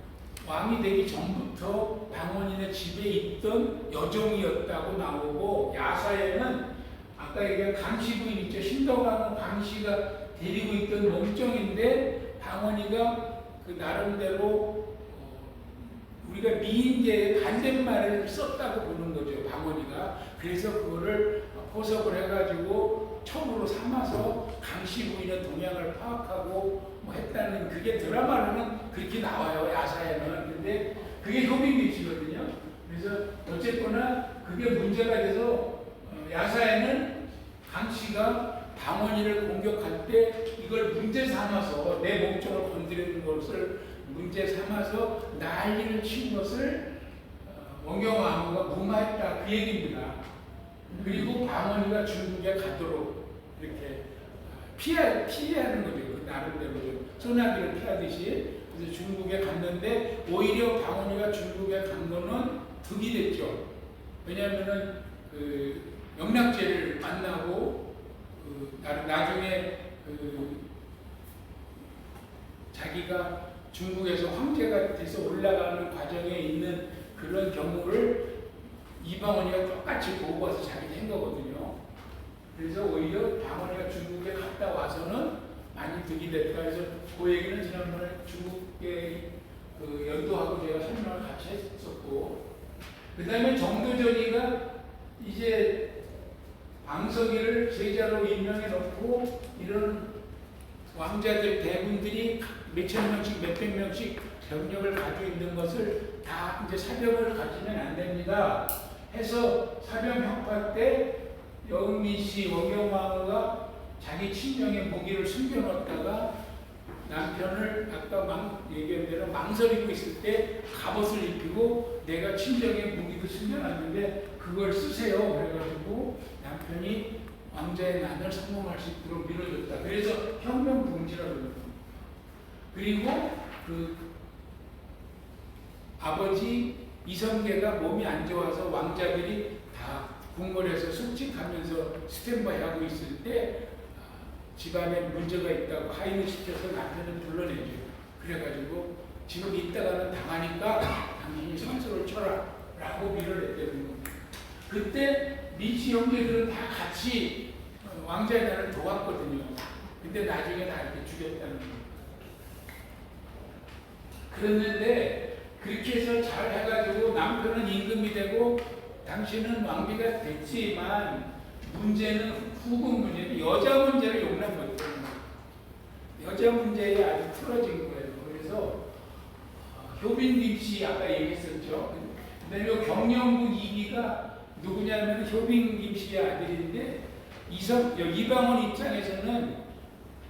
왕이 되기 전부터 방언인의 집에 있던 여종이었다고 나오고, 야사에는 아까 얘기한 강씨 부인 있죠. 신덕왕은 강씨가 데리고 있던 몸종인데 방언이가 그 나름대로 우리가 미인계의 반대말을 썼다고 보는 거죠. 방언이가. 그래서 그거를 포섭을 해가지고 첩으로 삼아서 강씨 부인의 동향을 파악하고 뭐 했다는, 그게 드라마로는 그렇게 나와요. 야사에는. 근데 그게 효빙김씨거든요. 그래서 어쨌거나 그게 문제가 돼서 야사에는 강씨가 방언이를 공격할 때 이걸 문제 삼아서, 내 목적을 건드리는 것을 문제 삼아서 난리를 친 것을 원경왕후가 무마했다, 그 얘기입니다. 그리고 방언이가 중국에 가도록 이렇게 피하는 거죠. 그 나름대로 좀 소나기를 피하듯이. 그래서 중국에 갔는데 오히려 방언이가 중국에 간 거는 득이 됐죠. 왜냐하면은 그 영락제를 만나고 나중에 자기가 중국에서 황제가 돼서 올라가는 과정에 있는 그런 경우를 이방원이가 똑같이 보고 와서 자기가 한 거거든요. 그래서 오히려 방언이가 중국에 갔다 와서는 많이 득이 됐다. 그래서 그 얘기는 지난번에 중국의 그 연도하고 제가 설명을 같이 했었고, 그 다음에 정도전이가 이제 방석이를 제자로 임명해 놓고 이런 왕자들 대군들이 몇천 명씩 몇백 명씩 병력을 가지고 있는 것을 다 이제 사병을 가지면 안 됩니다 해서 사병 협파 때 영미 씨, 원경왕후가 자기 친정의 무기를 숨겨놓다가 남편을 아까 얘기한 대로 망설이고 있을 때 갑옷을 입히고, 내가 친정의 무기도 숨겨놨는데 그걸 쓰세요. 그래가지고 남편이 왕자의 난을 성공할 수 있도록 밀어줬다. 그래서 혁명동지라고 그럽니다. 그리고 그 아버지 이성계가 몸이 안 좋아서 왕자들이 다 궁궐에서 숙직하면서 스탠바이 하고 있을 때 집안에 문제가 있다고 하인을 시켜서 남편을 불러내죠. 그래가지고 지금 이따가는 당하니까 당신이 선수를 쳐라 라고 밀어냈다는 겁니다. 그때 민씨 형제들은 다 같이 왕자의 날을 도왔거든요. 근데 나중에 다 이렇게 죽였다는 겁니다. 그랬는데 그렇게 해서 잘 해가지고 남편은 임금이 되고 당신은 왕비가 됐지만 문제는 후궁 문제는 여자 문제를 용납 못하는 거예요. 여자 문제에 아주 틀어진 거예요. 그래서 효빈김 씨 아까 얘기했었죠. 근데 이 경영국 2기가 누구냐면 효빈김 씨의 아들인데 이방원 입장에서는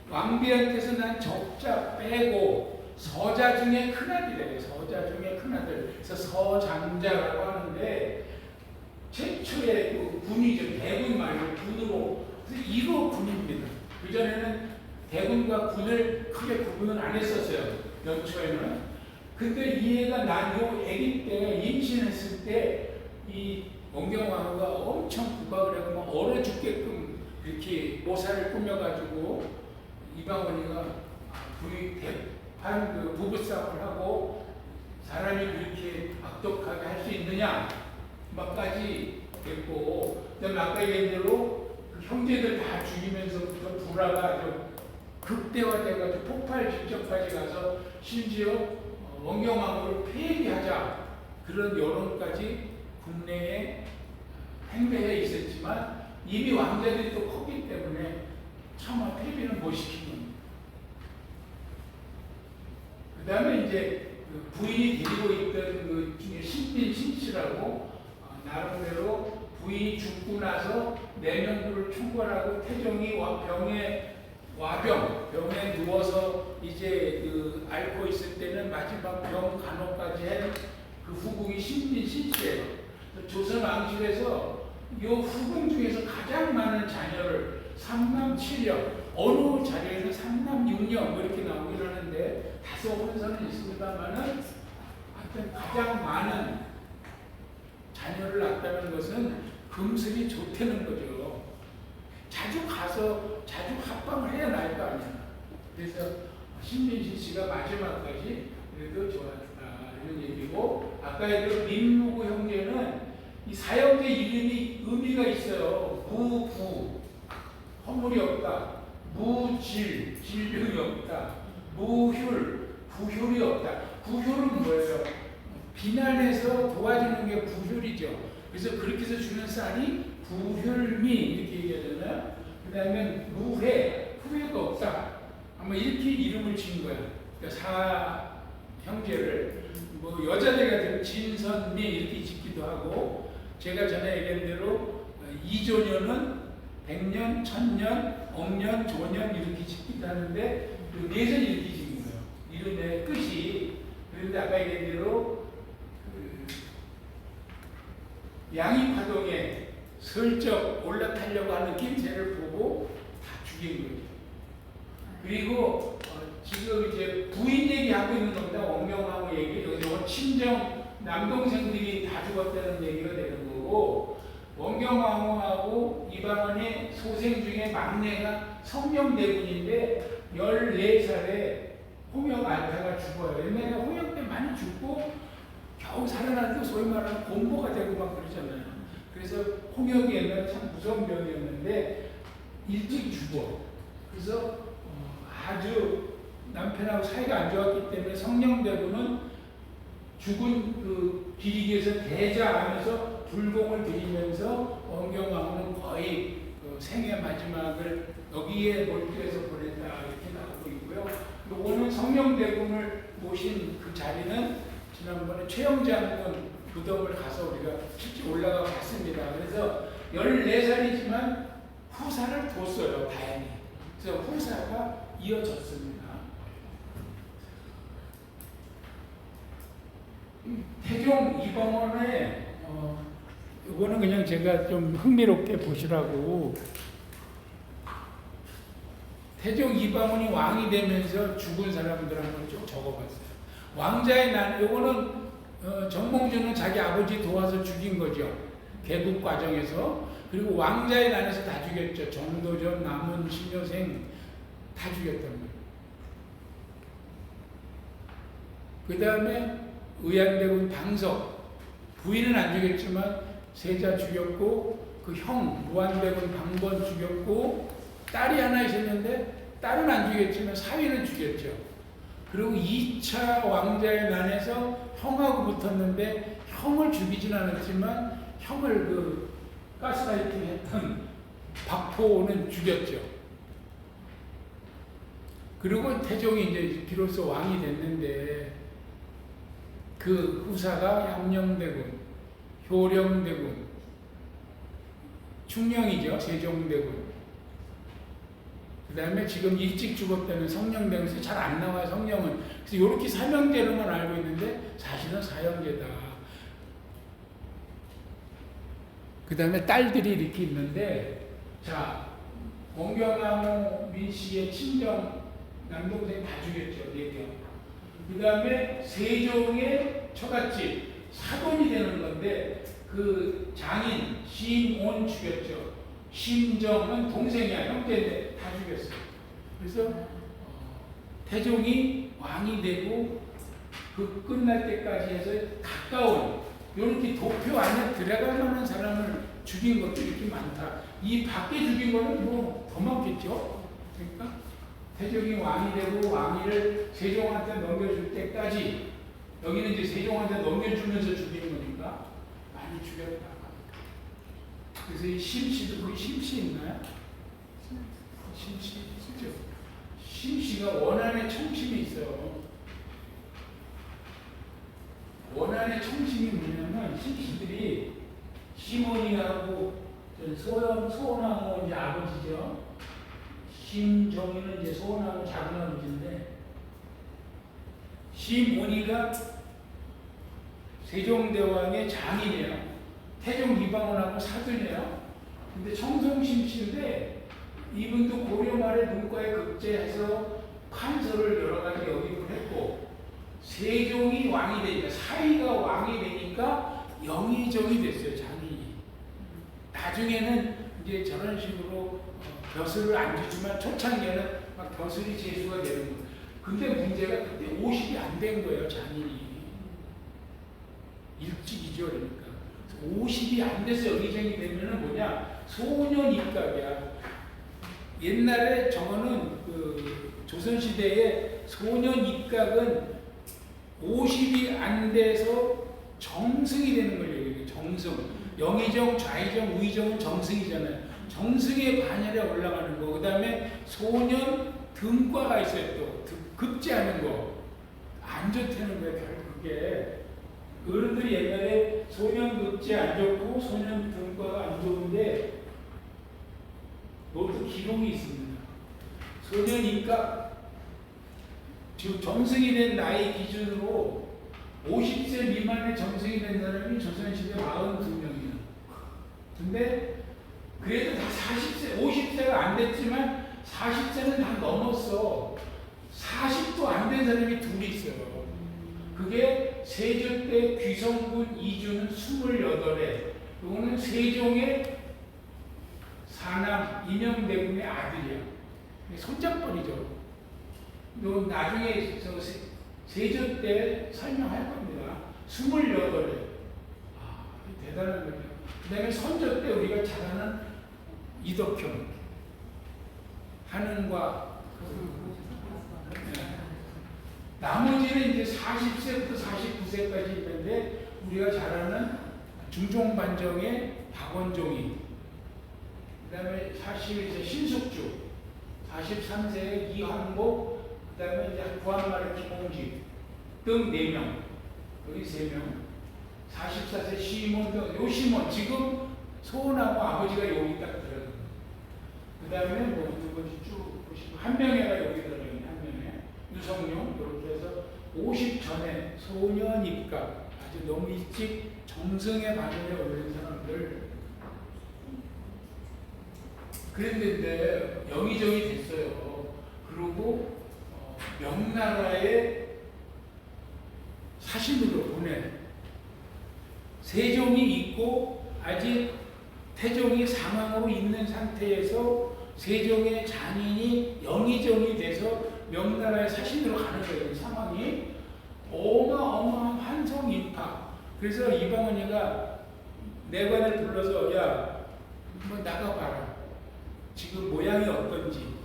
왕비한테서 난 적자 빼고 서자 중에 큰아들이에요. 서자 중에 큰아들. 그래서 서장자라고 하는데 최초의 그 군이죠. 대군 말고 군으로. 그래서 1호 군입니다. 그전에는 대군과 군을 크게 구분을 안 했었어요. 연초에는. 근데 이해가 나요. 아기 때 임신했을 때 이 원경왕후가 엄청 구박을 하고 막 얼어 죽게끔 이렇게 모사를 꾸며가지고 이방원이가 한 그 부부싸움을 하고 사람이 그렇게 악독하게 할 수 있느냐 막까지 됐고, 그다음에 아까 얘기한 대로 그 형제들 다 죽이면서부터 불화가 아주 극대화돼가지고 폭발 직전까지 가서 심지어 원경왕후를 폐위하자 그런 여론까지 국내에 행배해 있었지만 이미 왕자들이 또 컸기 때문에 차마 폐위는 못 시킨 겁니다. 그 다음에 이제 그 부인이 데리고 있던 그 중에 신빈 신씨라고 나름대로 부인이 죽고 나서 내면부를 총괄하고 태종이 병에 누워서 이제 그 앓고 있을 때는 마지막 병 간호까지 한 그 후궁이 신빈 신씨예요. 조선 왕실에서 이 후궁 중에서 가장 많은 자녀를 삼남 칠녀. 어느 자리에는 삼남 육녀 뭐 이렇게 나오긴 하는데 다소 혼선은 있습니다만은 하여튼 가장 많은 자녀를 낳았다는 것은 금슬이 좋다는 거죠. 자주 가서 자주 합방을 해야 나을 거 아니야. 그래서 신민식 씨가 마지막까지 그래도 좋았다 이런 얘기고, 아까 그 민무구 형제는 이 사형제 이름이 의미가 있어요. 무부 허물이 없다, 무질 질병이 없다, 무휼 부휼이 없다. 부휼은 뭐예요? 비난해서 도와주는 게 부휼이죠. 그래서 그렇게 해서 주는 쌀이 부휼미 이렇게 얘기하잖아요. 그 다음에 무회 후회가 없다. 아마 이렇게 이름을 지은 거야. 그러니까 사형제를 뭐 여자들 같은 진선미 이렇게 짓기도 하고, 제가 전에 얘기한 대로 이조년은 100년, 1000년, 억년, 조년 이렇게 짓기도 하는데 그 내전 이렇게 짓는 거예요. 이름의 끝이. 그런데 아까 얘기한 대로 양이파동에 슬쩍 올라타려고 하는 김새를 보고 다 죽인 거죠. 그리고 지금 이제 부인 얘기하고 있는 겁니다. 원경하고 얘기, 여기서 친정 남동생들이 다 죽었다는 얘기가 되는 거고, 원경왕후하고 이방원의 소생 중에 막내가 성명대군인데 14살에 홍역 알타가 죽어요. 옛날에 홍역 때 많이 죽고 겨우 살아나도 소위 말하는 곰보가 되고 막 그러잖아요. 그래서 홍역이 옛날에 참 무서운 병이었는데 일찍 죽어. 그래서 아주 남편하고 사이가 안 좋았기 때문에 성령대군은 죽은 그 비리기에서 대자하면서 불공을 드리면서 원경왕후는 거의 그 생애 마지막을 여기에 몰두해서 보냈다 이렇게 나오고 있고요. 요거는 성령대군을 모신 그 자리는 지난번에 최영장군 무덤을 가서 우리가 실제 올라가 봤습니다. 그래서 14살이지만 후사를 뒀어요. 다행히. 그래서 후사가 이어졌습니다. 태종 이방원의 이거는 그냥 제가 좀 흥미롭게 보시라고, 태종 이방원이 왕이 되면서 죽은 사람들 한번 쭉 적어봤어요. 왕자의 난, 이거는 정몽준은 자기 아버지 도와서 죽인 거죠. 개국 과정에서. 그리고 왕자의 난에서 다 죽였죠. 정도전, 남은, 신효생 다 죽였단 말이에요. 그 다음에 의안대군 방석, 부인은 안 죽였지만 세자 죽였고, 그 형 무안대군 방번 죽였고, 딸이 하나 있었는데 딸은 안 죽였지만 사위는 죽였죠. 그리고 2차 왕자의 난에서 형하고 붙었는데 형을 죽이진 않았지만 형을 그 가스라이팅 했던 박포는 죽였죠. 그리고 태종이 이제 비로소 왕이 됐는데 그 후사가 양녕대군, 효령대군, 충령이죠. 세종대군. 그 다음에 지금 일찍 죽었다는 성령대군에서 잘 안 나와요. 성령은. 그래서 이렇게 삼형제로만 알고 있는데 사실은 사형제다. 그 다음에 딸들이 이렇게 있는데, 자, 원경왕후 민씨의 친정 남동생 다 죽였죠. 4명. 그 다음에 세종의 처갓집 사돈이 되는 건데 그 장인 심온 죽였죠. 심정은 동생이야, 형제인데 다 죽였어요. 그래서 태종이 왕이 되고 그 끝날 때까지 해서 가까운 이렇게 도표 안에 들어갈 만한 사람을 죽인 것도 이렇게 많다. 이 밖에 죽인 거는 뭐 더 많겠죠. 그러니까 태종이 왕이 되고 왕위를 세종한테 넘겨줄 때까지, 여기는 이제 세종한테 넘겨주면서 죽이는 거니까 많이 죽였다. 그래서 이 심씨도, 우리 심씨 있나요? 심씨 있죠. 심씨가 원한의 청심이 있어요. 원한의 청심이 뭐냐면 심씨들이 심원이하고 소원왕후 이제 아버지죠. 심정이는 이제 소원왕후 작은 아버지인데, 심원이가 세종대왕의 장이에요. 태종 이방원하고 사돈이에요. 근데 청송심씨인데 이분도 고려 말에 문과에 급제해서 판서를 여러 가지 역임을 했고, 세종이 왕이 되니까, 사위가 왕이 되니까 영의정이 됐어요, 장인이. 나중에는 이제 저런 식으로 벼슬을 안 주지만 초창기에는 막 벼슬이 제수가 되는 거예요. 근데 문제가 그때 50이 안 된 거예요, 장인이. 일찍이죠, 그러니까. 50이 안 돼서 영의정이 되면은 뭐냐, 소년 입각이야. 옛날에 저거는 그 조선시대에 소년 입각은 50이 안 돼서 정승이 되는 거예요. 정승. 영의정, 좌의정, 우의정은 정승이잖아요. 정승의 반열에 올라가는 거. 그 다음에 소년 등과가 있어요. 또 급제하는 거. 안 좋다는 거예요. 결국 그게. 어른들이 옛날에 소년 급제 안 좋고 소년 등과가 안 좋은데 노트 기록이 있습니다. 소년 입각, 즉 정승이 된 나이 기준으로 50세 미만의 정승이 된 사람이 조선시대 42명이에요. 근데 그래도 다 40세, 50세가 안 됐지만 40세는 다 넘었어. 40도 안 된 사람이 둘이 있어요. 그게 세조 때 귀성군 이주는 28에, 이거는 세종의 사남 인형대군의 아들이야. 손잡벌이죠. 너 나중에 세조 때 설명할 겁니다. 28에. 아, 대단한 거죠. 그 다음에 선조 때 우리가 잘 아는 이덕형, 한은과 나머지는 이제 40세부터 49세까지 있는데 우리가 잘 아는 중종반정의 박원종이, 그 다음에 42세 신숙주, 43세의 이항복, 그 다음에 이제 구한말의 김홍직 등 4명, 여기 3명, 44세 시몬 등, 요 시몬, 지금 소원하고 아버지가 여기 딱 들어가요. 그 다음에 뭐 누구지 쭉 보시면, 한명회가 여기 들어가요. 한명회, 유성룡, 이렇게 해서 50 전에 소년 입각, 아주 너무 일찍 정성의 반열에 오른 사람들. 그랬는데 영의정이 됐어요. 그리고 명나라의 사신으로 보내. 세종이 있고 아직 태종이 사망으로 있는 상태에서 세종의 장인이 영의정이 돼서 명나라의 사신으로 가는 거예요. 상황이 어마어마한 환성인파. 그래서 이방원이가 내관을 불러서 야, 한번 나가봐라. 지금 모양이 어떤지.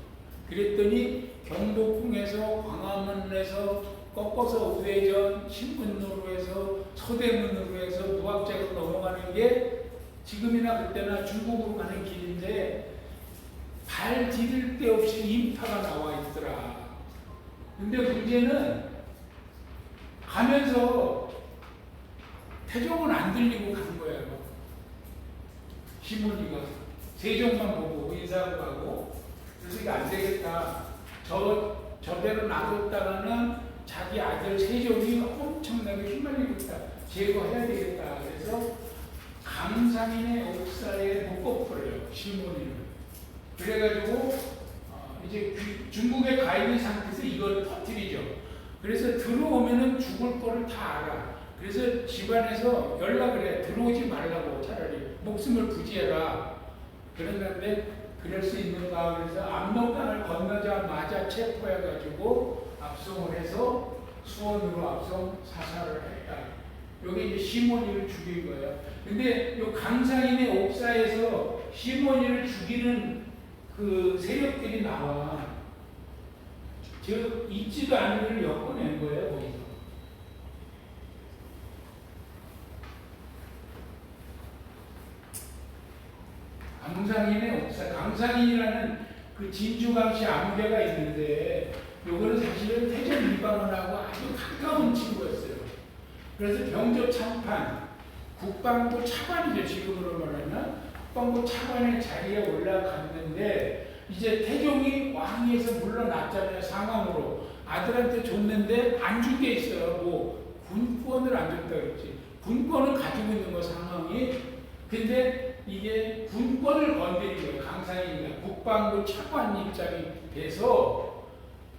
그랬더니 경복궁에서 광화문에서 꺾어서 우회전 신문로로 해서 서대문으로 해서 무학자로 넘어가는 게 지금이나 그때나 중국으로 가는 길인데 발 디딜 데 없이 인파가 나와 있더라. 근데 문제는 가면서 태종은 안 들리고 간 거예요. 시몬이가 세종만 보고 인사하고 가고. 그래서 이게 안 되겠다. 저대로 놔뒀다가는 자기 아들 세종이 엄청나게 휘말리고 있다. 제거해야 되겠다. 그래서 강산인의 옥사에 묶어버려요. 시몬이를. 그래가지고 이제 중국에 가 있는 상태에서 이걸 터뜨리죠. 그래서 들어오면은 죽을 거를 다 알아. 그래서 집안에서 연락을 해. 들어오지 말라고 차라리 목숨을 부지해라. 그랬는데 그럴 수 있는가. 그래서 압록강을 건너자마자 체포해가지고 압송을 해서 수원으로 압송 사살을 했다. 여기 이제 시몬이를 죽인 거예요. 근데 이 강산인의 옥사에서 시몬이를 죽이는 그 세력들이 나와. 즉 있지도 않은 일을 엮어낸 거예요. 거기서. 강산인의 옥사, 강산인이라는 그 진주강씨 아무개가 있는데 요거는 사실은 태종 이방원하고 아주 가까운 친구였어요. 그래서 병조 참판, 국방부 차관이죠. 지금으로 말하면 국방부 차관의 자리에 올라갔는데 이제 태종이 왕위에서 물러났잖아요. 상황으로 아들한테 줬는데 안 준 게 있어요. 뭐 군권을 안 줬다 그랬지. 군권을 가지고 있는 거 상황이. 근데 이게 군권을 건드린 거예요. 강상인이가 국방부 차관 입장이 돼서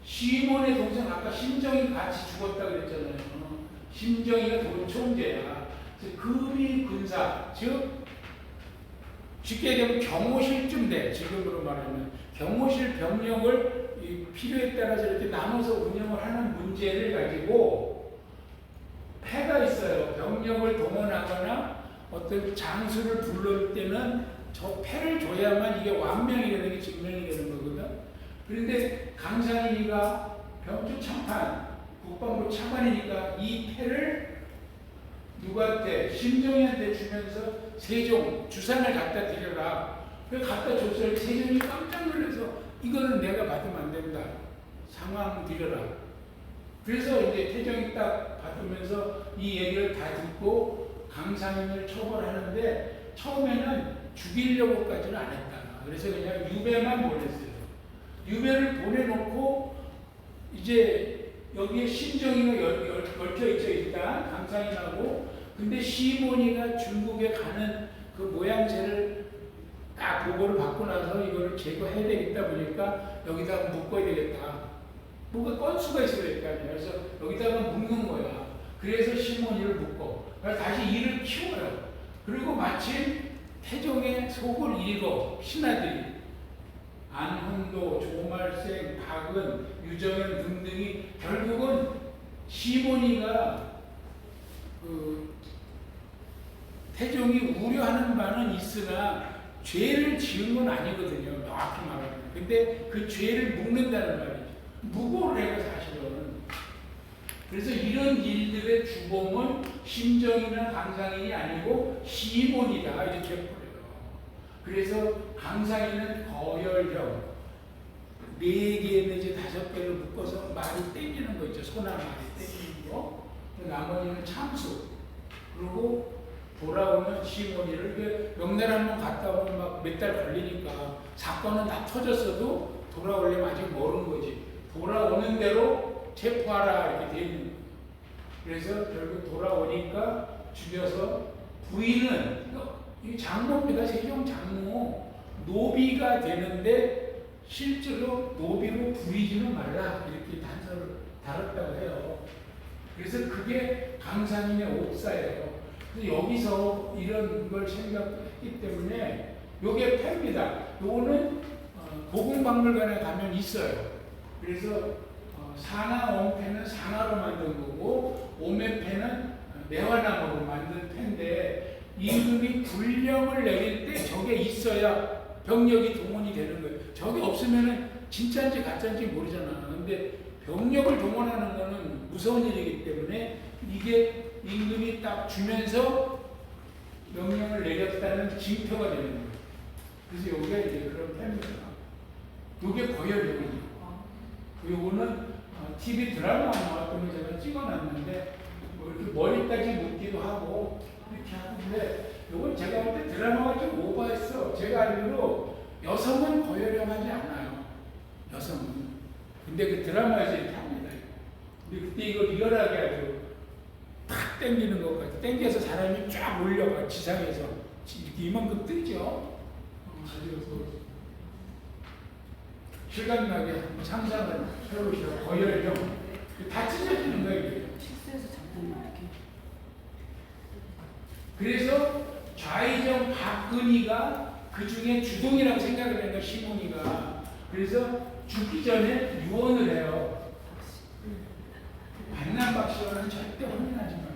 시몬의 동생 아까 심정이 같이 죽었다 그랬잖아요. 심정이가 총재야. 금이 군사, 즉 쉽게 얘기하면 경호실쯤 돼. 지금으로 말하면 경호실 병력을 필요에 따라서 이렇게 나눠서 운영을 하는 문제를 가지고 패가 있어요. 병력을 동원하거나 어떤 장수를 불러올 때는 저 패를 줘야만 이게 완명이 되는 게 증명이 되는 거거든. 그런데 강상인이가 병주 참판, 국방부 차관이니까 이 패를 누구한테? 심정이한테 주면서 세종 주산을 갖다 드려라. 그래서 갖다 줬어요. 세종이 깜짝 놀라서 이거는 내가 받으면 안 된다. 상황 드려라. 그래서 이제 태종이 딱 받으면서 이 얘기를 다 듣고 강상인을 처벌하는데 처음에는 죽이려고까지는 안 했다. 그래서 그냥 유배만 보냈어요. 유배를 보내놓고 이제 여기에 심정이가 얽혀 있죠. 일단 강상인하고. 근데 시몬이가 중국에 가는 그 모양새를 딱 보고를 받고 나서 이거를 제거해야 되겠다 보니까 여기다가 묶어야 되겠다. 뭔가 건수가 있어야 될 거 아니에요. 그래서 여기다가 묶는 거야. 그래서 시몬이를 묶고 그래서 다시 이를 키워요. 그리고 마침 태종의 속을 읽어 신하들이 안흥도, 조말생, 박은, 유정현 등등이 결국은 시몬이가 태종이 우려하는 바는 있으나 죄를 지은 건 아니거든요. 명확히 말하면. 근데 그 죄를 묵는다는 말이죠. 무고를 해요, 사실은. 그래서 이런 일들의 주범은 심정이나 강상인이 아니고 시몬이다 이렇게 보여요. 그래서 강상인은 거열형 4개 내지 5개를 묶어서 말이 땡기는 거 있죠. 소나 말이 땡기는 거. 나머지는 참수. 그리고 돌아오는 시몬이를 명나라 한번 갔다 오면 막 몇 달 걸리니까 사건은 다 터졌어도 돌아오려면 아직 멀은 거지. 돌아오는 대로 체포하라 이렇게 돼 있는 거예요. 그래서 결국 돌아오니까 죽여서 부인은 이 장모입니다. 세종 장모 노비가 되는데 실제로 노비로 부리지는 말라 이렇게 단서를 달았다고 해요. 그래서 그게 강상인의 옥사예요. 그래서 여기서 이런 걸 생각했기 때문에 요게 패입니다. 요거는 고궁박물관에 가면 있어요. 그래서 상하옹패는 상하로 만든 거고 오매패는 매화나무로 만든 패인데 임금이 군령을 내릴 때 저게 있어야 병력이 동원이 되는 거예요. 저게 없으면은 진짜인지 가짜인지 모르잖아. 근데 병력을 동원하는 거는 무서운 일이기 때문에 이게 임금이 딱 주면서 명령을 내렸다는 징표가 되는 거예요. 그래서 여기가 이제 그런 패입니다. 이게 거열력이죠. 요거는 TV 드라마 나왔던 거 제가 찍어놨는데 뭐 이렇게 머리까지 묶기도 하고 이렇게 하는데 요건 제가 볼 때 드라마가 좀 오버했어. 제가 알기로 여성은 거열형하지 않아요. 여성은. 근데 그 드라마에서 이렇게 합니다. 근데 그때 이거 리얼하게 아주 팍 당기는 것 같아. 당겨서 사람이 쫙 올려가 지상에서 이렇게 이만큼 뜨죠. 실감나게 상상을 해보시죠. 거열형. 다 찢어지는 거예요. 식수에서 잠깐만 이렇게. 그래서 좌의정 박근희가 그 중에 주동이라고 생각을 했는데 시몬이가 그래서 죽기 전에 유언을 해요. 반남박씨와는 절대 혼인하지 마라.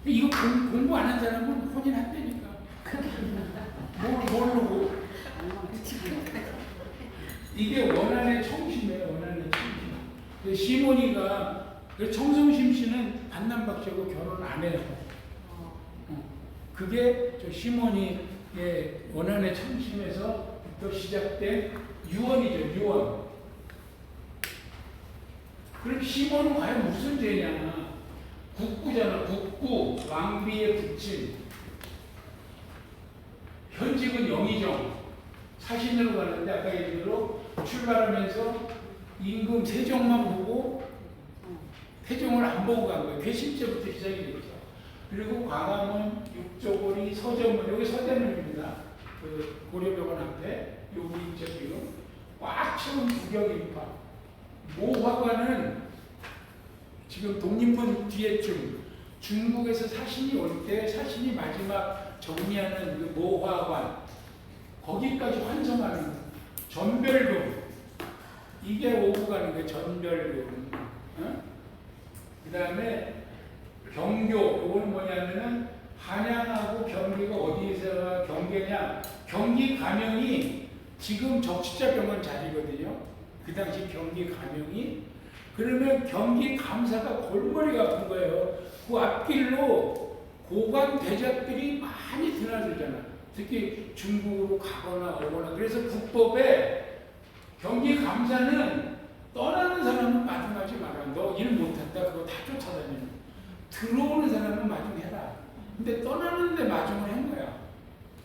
이거 공부 안 한 사람은 혼인한다니까. 모르고. 이게 원한의 청심이에요. 원한의 청심. 시몬이가 청성심 씨는 반남박씨하고 결혼 안 해요. 그게 저 시몬이의 원한의 청심에서부터 시작된 유언이죠. 유언. 그럼 시몬은 과연 무슨 죄냐? 국구잖아. 국구. 왕비의 부친. 현직은 영의정. 사신으로 가는데 아까 얘기한 대로 출발하면서 임금 세종만 보고 태종을 안 보고 간 거예요. 괘씸죄부터 시작이 됐죠. 그리고 광화문, 육조고리, 서대문, 여기 서대문입니다. 그 고려병원 앞에 여기 저기요. 꽉 채운 구경인파. 모화관은 지금 독립문 뒤에쯤 중국에서 사신이 올 때 사신이 마지막 정리하는 그 모화관 거기까지 환성하는 전별금 이게 오고 가는 게 전별금. 어? 그 다음에 경교 이거는 뭐냐면은 한양하고 경기가 어디에서 경계냐? 경기 가명이 지금 적시자병원 자리거든요. 그 당시 경기 가명이 그러면 경기 감사가 골머리가 아픈 거예요. 그 앞길로 고관 대작들이 많이 드나들잖아. 특히 중국으로 가거나 오거나. 그래서 국법에 경기 감사는 떠나는 사람은 마중하지 마라. 너 일 못한다. 그거 다 쫓아다니는. 들어오는 사람은 마중해라. 근데 떠나는데 마중을 한 거야.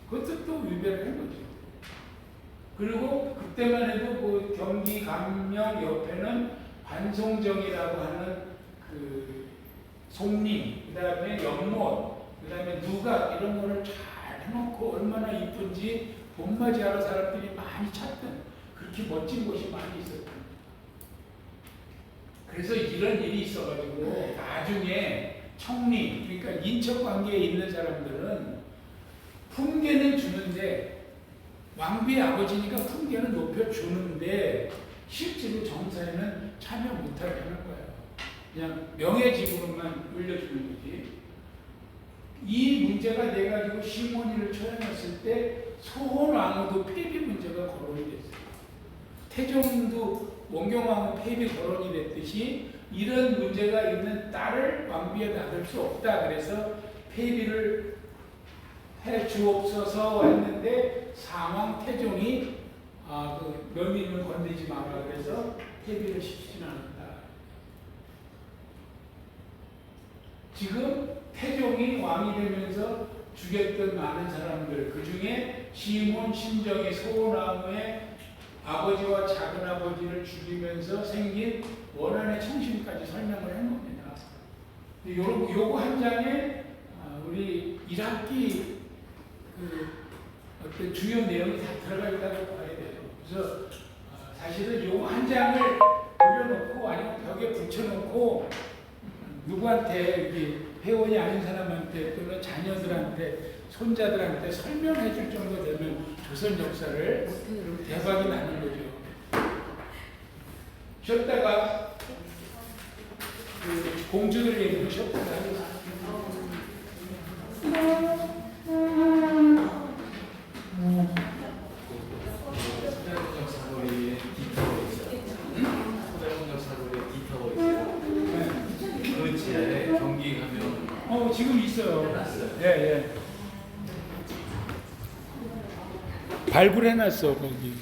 그것도 또 위배를 한 거죠. 그리고 그때만 해도 그 경기 감명 옆에는 반송정이라고 하는 그 송림, 그 다음에 연못, 그 다음에 누각 이런 거를 잘 해놓고 얼마나 이쁜지 봄맞이하러 사람들이 많이 찾던 그렇게 멋진 곳이 많이 있었던. 그래서 이런 일이 있어가지고 나중에 청림, 그러니까 인척관계에 있는 사람들은 품계는 주는데 왕비의 아버지니까 품계는 높여주는데 실제로 정사에는 참여 못하게 하는 거예요. 그냥 명예직으로만 올려주는 거지. 이 문제가 돼가지고 시몬이를 처형했을 때 소원왕후도 폐비 문제가 거론이 됐어요. 태종도 원경왕후 폐비 거론이 됐듯이 이런 문제가 있는 딸을 왕비에 놔둘 수 없다. 그래서 폐비를 해 주옵소서 했는데 상왕 태종이 그 명인을 건드리지 마라 그래서 폐비를 시키지는 않았다. 지금 태종이 왕이 되면서 죽였던 많은 사람들 그 중에 시몬, 신정이 소원왕후의 아버지와 작은아버지를 죽이면서 생긴 원한의 청심까지 설명을 한 겁니다. 요거 한 장에 우리 1학기 그 어떤 주요 내용이 다 들어가 있다고 봐야 돼요. 그래서 사실은 요거 한 장을 그려놓고 아니면 벽에 붙여놓고 누구한테 회원이 아닌 사람한테 또는 자녀들한테 손자들한테 설명해 줄 정도 되면 조선 역사를 대박이 나는 거죠. 쉬었다가 그 공주들 얘기도 쉬었다가 소대문역 사거리에 D타워 있어요. 소대문역 사거리에 D타워 있어요. 그 지하에 경기 가면 지금 있어요. 해놨어요. 예. 발굴해놨어 거기.